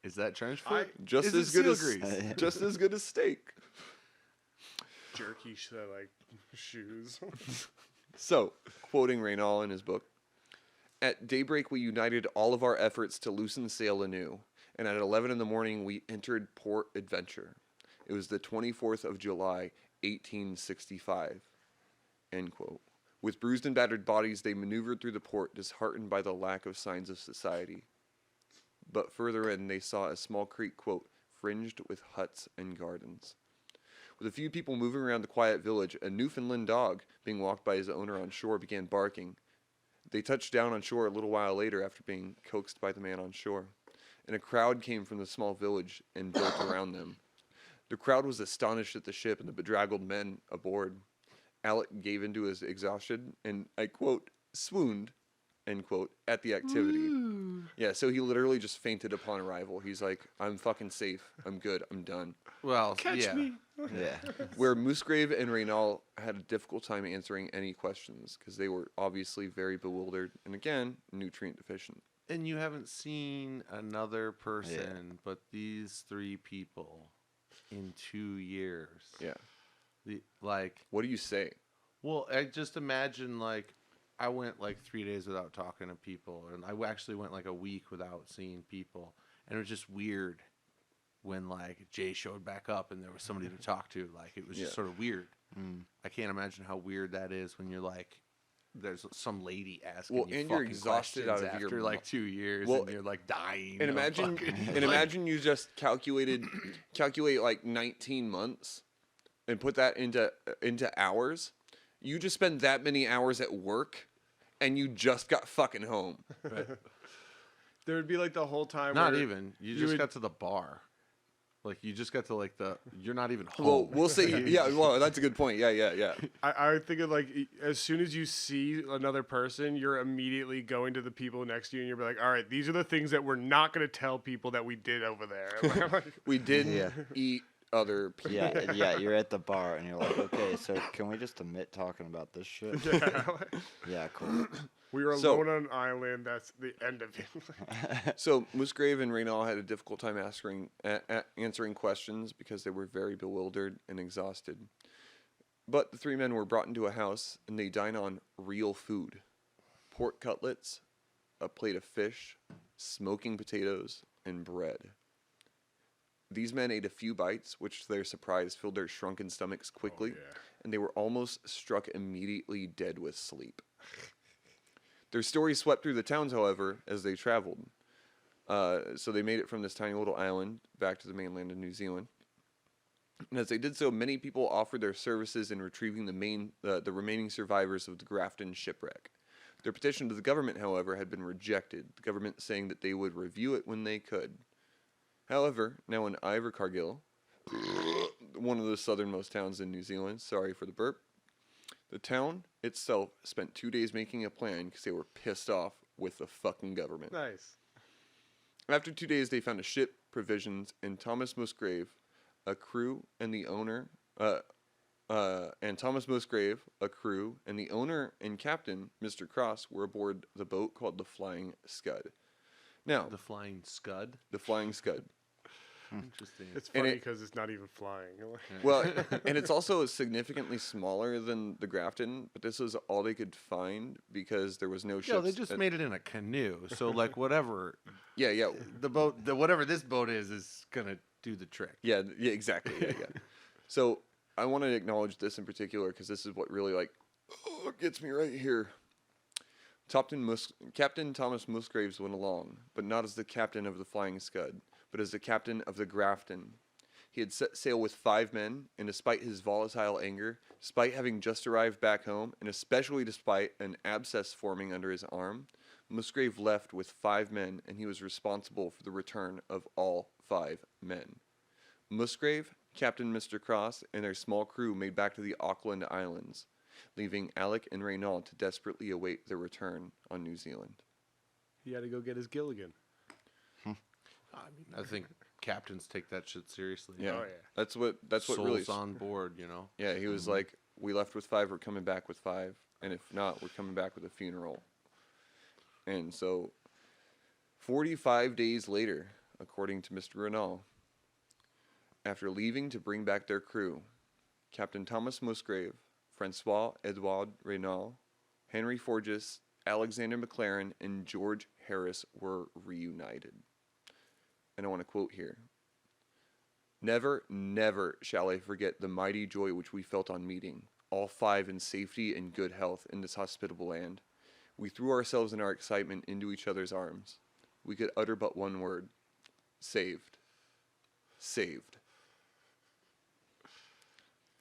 Is that trench foot? just Is it as good seal as grease? just as good as steak. Jerky like shoes. So, quoting Raynal in his book, at daybreak we united all of our efforts to loosen sail anew, and at 11 in the morning we entered Port Adventure. It was the 24th of July, 1865. End quote. With bruised and battered bodies, they maneuvered through the port, disheartened by the lack of signs of society. But further in, they saw a small creek, quote, fringed with huts and gardens. With a few people moving around the quiet village, a Newfoundland dog, being walked by his owner on shore, began barking. They touched down on shore a little while later after being coaxed by the man on shore, and a crowd came from the small village and built around them. The crowd was astonished at the ship and the bedraggled men aboard. Alec gave into his exhaustion and, I quote, swooned, end quote, at the activity. Yeah, so he literally just fainted upon arrival. He's like, I'm fucking safe. I'm good. I'm done. Well, Catch yeah. me. Yeah. Where Musgrave and Raynal had a difficult time answering any questions because they were obviously very bewildered and, again, nutrient deficient. And you haven't seen another person but these three people in 2 years. Yeah. What do you say? Well, I just imagine, like, I went, like, 3 days without talking to people, and I actually went, like, a week without seeing people, and it was just weird when, like, Jay showed back up and there was somebody to talk to. Like, it was just sort of weird. I can't imagine how weird that is when you're, like, there's some lady asking you and you're fucking exhausted out questions of your after, like, 2 years, Well, and you're, like, dying. And of imagine, fucking, imagine you just calculate like 19 months and put that into hours. You just spend that many hours at work, and you just got fucking home. Right. There would be like the whole time. Not where even. You just got to the bar. Like, you just got to, like, you're not even home. Well, we'll say, yeah, well, that's a good point. Yeah. I would think of, like, as soon as you see another person, you're immediately going to the people next to you and you're like, all right, these are the things that we're not going to tell people that we did over there. We didn't eat other people. Yeah, you're at the bar and you're like, okay, so can we just omit talking about this shit? Yeah, cool. We were So- alone on an island. That's the end of it. So Musgrave and Raynal had a difficult time answering questions because they were very bewildered and exhausted. But the three men were brought into a house and they dined on real food. Pork cutlets, a plate of fish, smoking potatoes, and bread. These men ate a few bites, which to their surprise filled their shrunken stomachs quickly, and they were almost struck immediately dead with sleep. Their stories swept through the towns, however, as they traveled. So they made it from this tiny little island back to the mainland of New Zealand. And as they did so, many people offered their services in retrieving the remaining survivors of the Grafton shipwreck. Their petition to the government, however, had been rejected, the government saying that they would review it when they could. However, now in Invercargill, one of the southernmost towns in New Zealand, sorry for the burp, the town itself spent 2 days making a plan because they were pissed off with the fucking government. Nice. After 2 days, they found a ship, provisions, and Thomas Musgrave, a crew, and the owner, and Thomas Musgrave, a crew, and the owner and captain, Mr. Cross, were aboard the boat called the Flying Scud. Now, The Flying Scud. the Flying Scud. Interesting. It's And funny it- because it's not even flying. Well, and it's also significantly smaller than the Grafton, but this was all they could find because there was no ships. Yeah, they just made it in a canoe. So like whatever Yeah, yeah, whatever this boat is gonna do the trick. yeah, exactly. Yeah, yeah. So I want to acknowledge this in particular because this is what really gets me right here. Captain Thomas Musgraves went along, but not as the captain of the Flying Scud, but as the captain of the Grafton. He had set sail with 5 men, and despite his volatile anger, despite having just arrived back home, and especially despite an abscess forming under his arm, Musgrave left with 5 men, and he was responsible for the return of all 5 men. Musgrave, Captain Mr. Cross, and their small crew made back to the Auckland Islands, leaving Alec and Raynal to desperately await their return on New Zealand. He had to go get his Gilligan. I mean, I think captains take that shit seriously. Yeah, Oh, yeah. that's what Souls really. on board, you know. Yeah, he was like, "We left with 5. We're coming back with 5, and if not, we're coming back with a funeral." And so, 45 days later, according to Mr. Raynal, after leaving to bring back their crew, Captain Thomas Musgrave, Francois Edouard Raynal, Henry Forges, Alexander McLaren, and George Harris were reunited. And I want to quote here. "Never, never shall I forget the mighty joy which we felt on meeting, all 5 in safety and good health in this hospitable land. We threw ourselves in our excitement into each other's arms. We could utter but one word. Saved. Saved."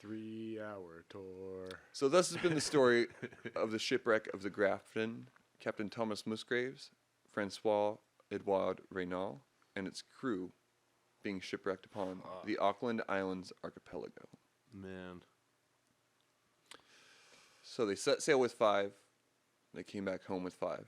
3-hour tour. So thus has been the story of the shipwreck of the Grafton, Captain Thomas Musgraves, Francois Edouard Raynal, and its crew being shipwrecked upon the Auckland Islands Archipelago. Man. So they set sail with 5. They came back home with 5.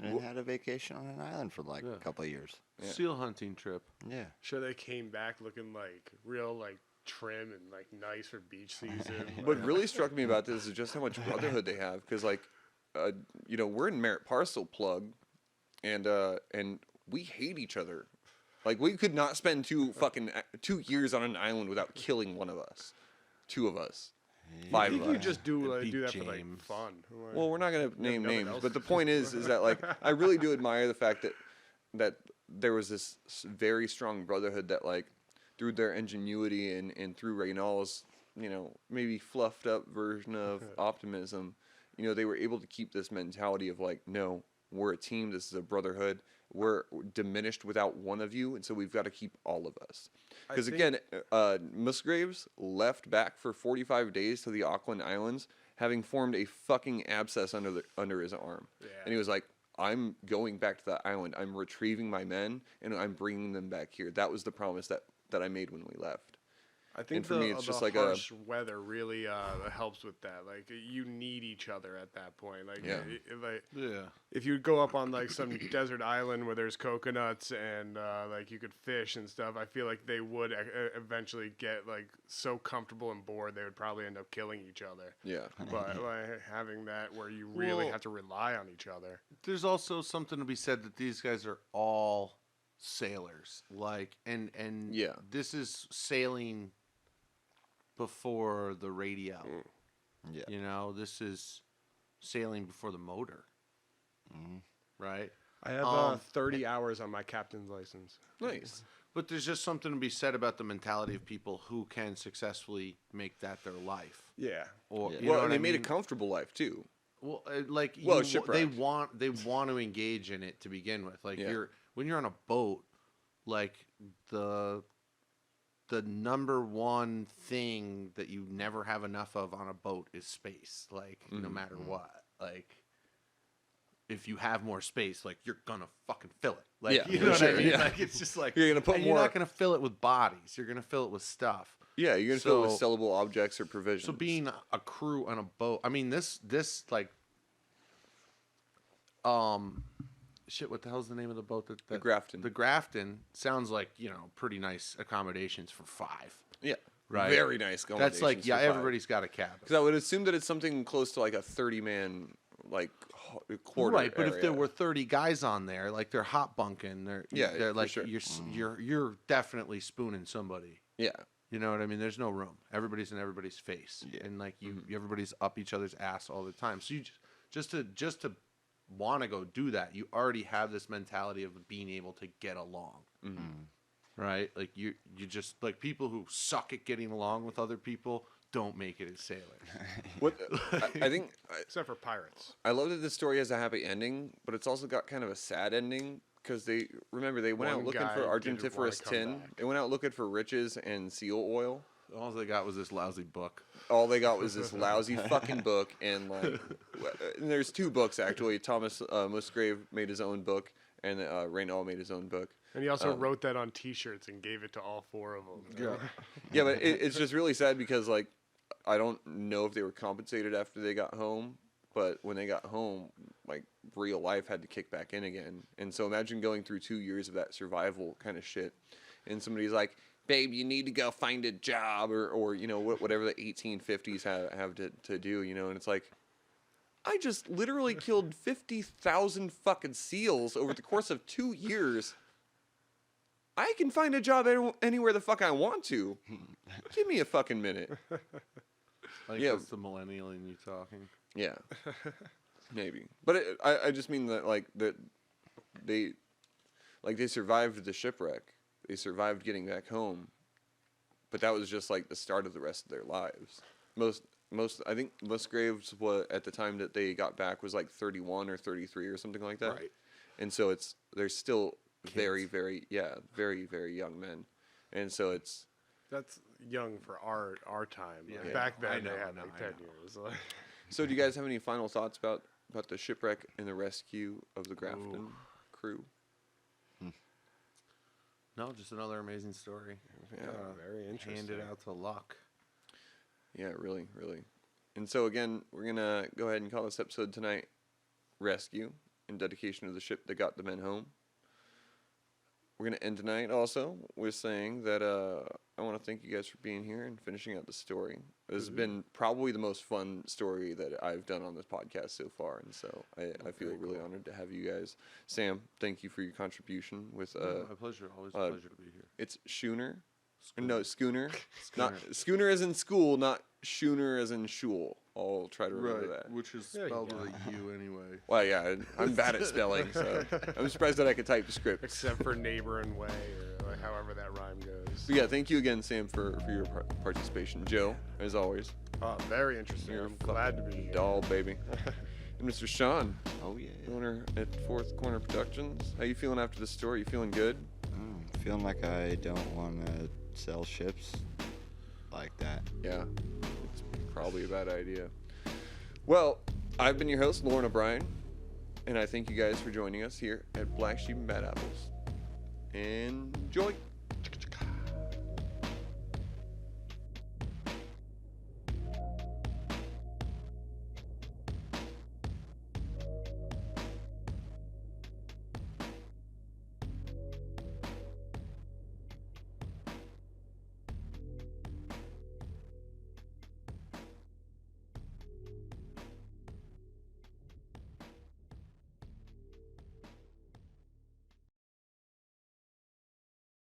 And had a vacation on an island for like Yeah. a couple of years. Yeah. Seal hunting trip. Yeah. Sure, they came back looking like real, like trim and like nice for beach season. What really struck me about this is just how much brotherhood they have, because we're in Merritt Parcel Plug, and we hate each other. Like, we could not spend 2 years on an island without killing one of us, 2 of us, I 5 think of you us. just do Beat that for like James. fun. Well, we're not gonna name nothing names, else. but the point is that like I really do admire the fact that there was this very strong brotherhood that like through their ingenuity and through Raynal's maybe fluffed up version of optimism, they were able to keep this mentality of like, no, we're a team. This is a brotherhood. We're diminished without one of you, and so we've got to keep all of us. Because again, Musgraves left back for 45 days to the Auckland Islands, having formed a fucking abscess under his arm, and he was like, "I'm going back to that island. I'm retrieving my men, and I'm bringing them back here." That was the promise that I made when we left. I think And for me, it's just like a- harsh weather really helps with that. Like you need each other at that point. Like, Yeah. Yeah. if you go up on like some desert island where there's coconuts and like you could fish and stuff, I feel like they would eventually get like so comfortable and bored they would probably end up killing each other. Yeah, But like, having that where you really Well- have to rely on each other. There's also something to be said that these guys are all sailors. Like and Yeah. this is sailing before the radio. Yeah. This is sailing before the motor. Right? I have Um, 30 hours on my captain's license. nice. But there's just something to be said about the mentality of people who can successfully make that their life. Yeah. Or Yeah. you know Well, what and they I made a mean? comfortable life too. Well, Well, they shipwreck. want to engage in it to begin with. Like Yeah. when you're on a boat, like the number one thing that you never have enough of on a boat is space. Like no matter what, like if you have more space, like you're gonna fucking fill it. Like Yeah, you for know what sure, I mean? yeah. Like it's just like You're gonna put and more- You're not gonna fill it with bodies. You're gonna fill it with stuff. Yeah, you're gonna fill it with So- sellable objects or provisions. So being a crew on a boat, I mean this like shit, what the hell's the name of the boat that The Grafton. The Grafton sounds like, pretty nice accommodations for 5. Yeah. Right. Very nice accommodations. That's like, for yeah, 5. everybody's got a cabin. Because I would assume that it's something close to like a 30-man like quarter. Right, but if there area. were 30 guys on there, like they're hot bunking, they're for like sure. you're definitely spooning somebody. Yeah. You know what I mean? There's no room. Everybody's in everybody's face, and like everybody's up each other's ass all the time. So you just to want to go do that, you already have this mentality of being able to get along, right? Like you just like people who suck at getting along with other people don't make it as sailors. What I think. Except for pirates. I love that this story has a happy ending, but it's also got kind of a sad ending because they went One out looking guy for didn't Argentiferous wanna come tin. back. They went out looking for riches and seal oil. All they got was this lousy book. All they got was this lousy fucking book, and like, and there's 2 books actually. Thomas Musgrave made his own book, and Raynal made his own book. And he also wrote that on T-shirts and gave it to all 4 of them. Yeah, yeah, but it's just really sad because like, I don't know if they were compensated after they got home, but when they got home, like real life had to kick back in again. And so imagine going through 2 years of that survival kind of shit, and somebody's like, "Babe, you need to go find a job," or you know whatever the 1850s have to do, you know, and it's like, I just literally killed 50,000 fucking seals over the course of 2 years. I can find a job anywhere the fuck I want to. Give me a fucking minute. Like Yeah. that's the millennial in you talking. Yeah, maybe. But I just mean that like that they survived the shipwreck. They survived getting back home, but that was just like the start of the rest of their lives. Most I think Musgraves at the time that they got back was like 31 or 33 or something like that. Right. And so they're still very very young men, and so it's. That's young for our time. Like, Yeah. back then I know, they had I know, like I 10 know. years. Like, So do you guys have any final thoughts about the shipwreck and the rescue of the Grafton crew? No, just another amazing story. Yeah, very interesting. Handed out to luck. yeah, really, really. And so again, we're gonna go ahead and call this episode tonight "Rescue" in dedication to the ship that got the men home. We're gonna end tonight also with saying that I want to thank you guys for being here and finishing out the story. This has been probably the most fun story that I've done on this podcast so far, and so I feel really honored to have you guys. Sam, thank you for your contribution with My pleasure. Always a pleasure to be here. it's Schooner. No, Schooner. Schooner. Not Schooner as in school, not Schooner as in shul. I'll try to remember that. Which is There you spelled go. with a U anyway. Well, yeah, I'm bad at spelling, so I'm surprised that I could type the script. except for neighbor and way, or like, however that rhyme goes. But yeah, thank you again, Sam, for your participation. Joe, as always, Very interesting. You're I'm glad to be here. doll baby. And Mr. Sean, Oh yeah. owner at Fourth Corner Productions. How you feeling after the story? You feeling good? Feeling like I don't want to sell ships like that. Yeah, it's probably a bad idea. Well, I've been your host, Lauren O'Brien, and I thank you guys for joining us here at Black Sheep and Bad Apples. Enjoy!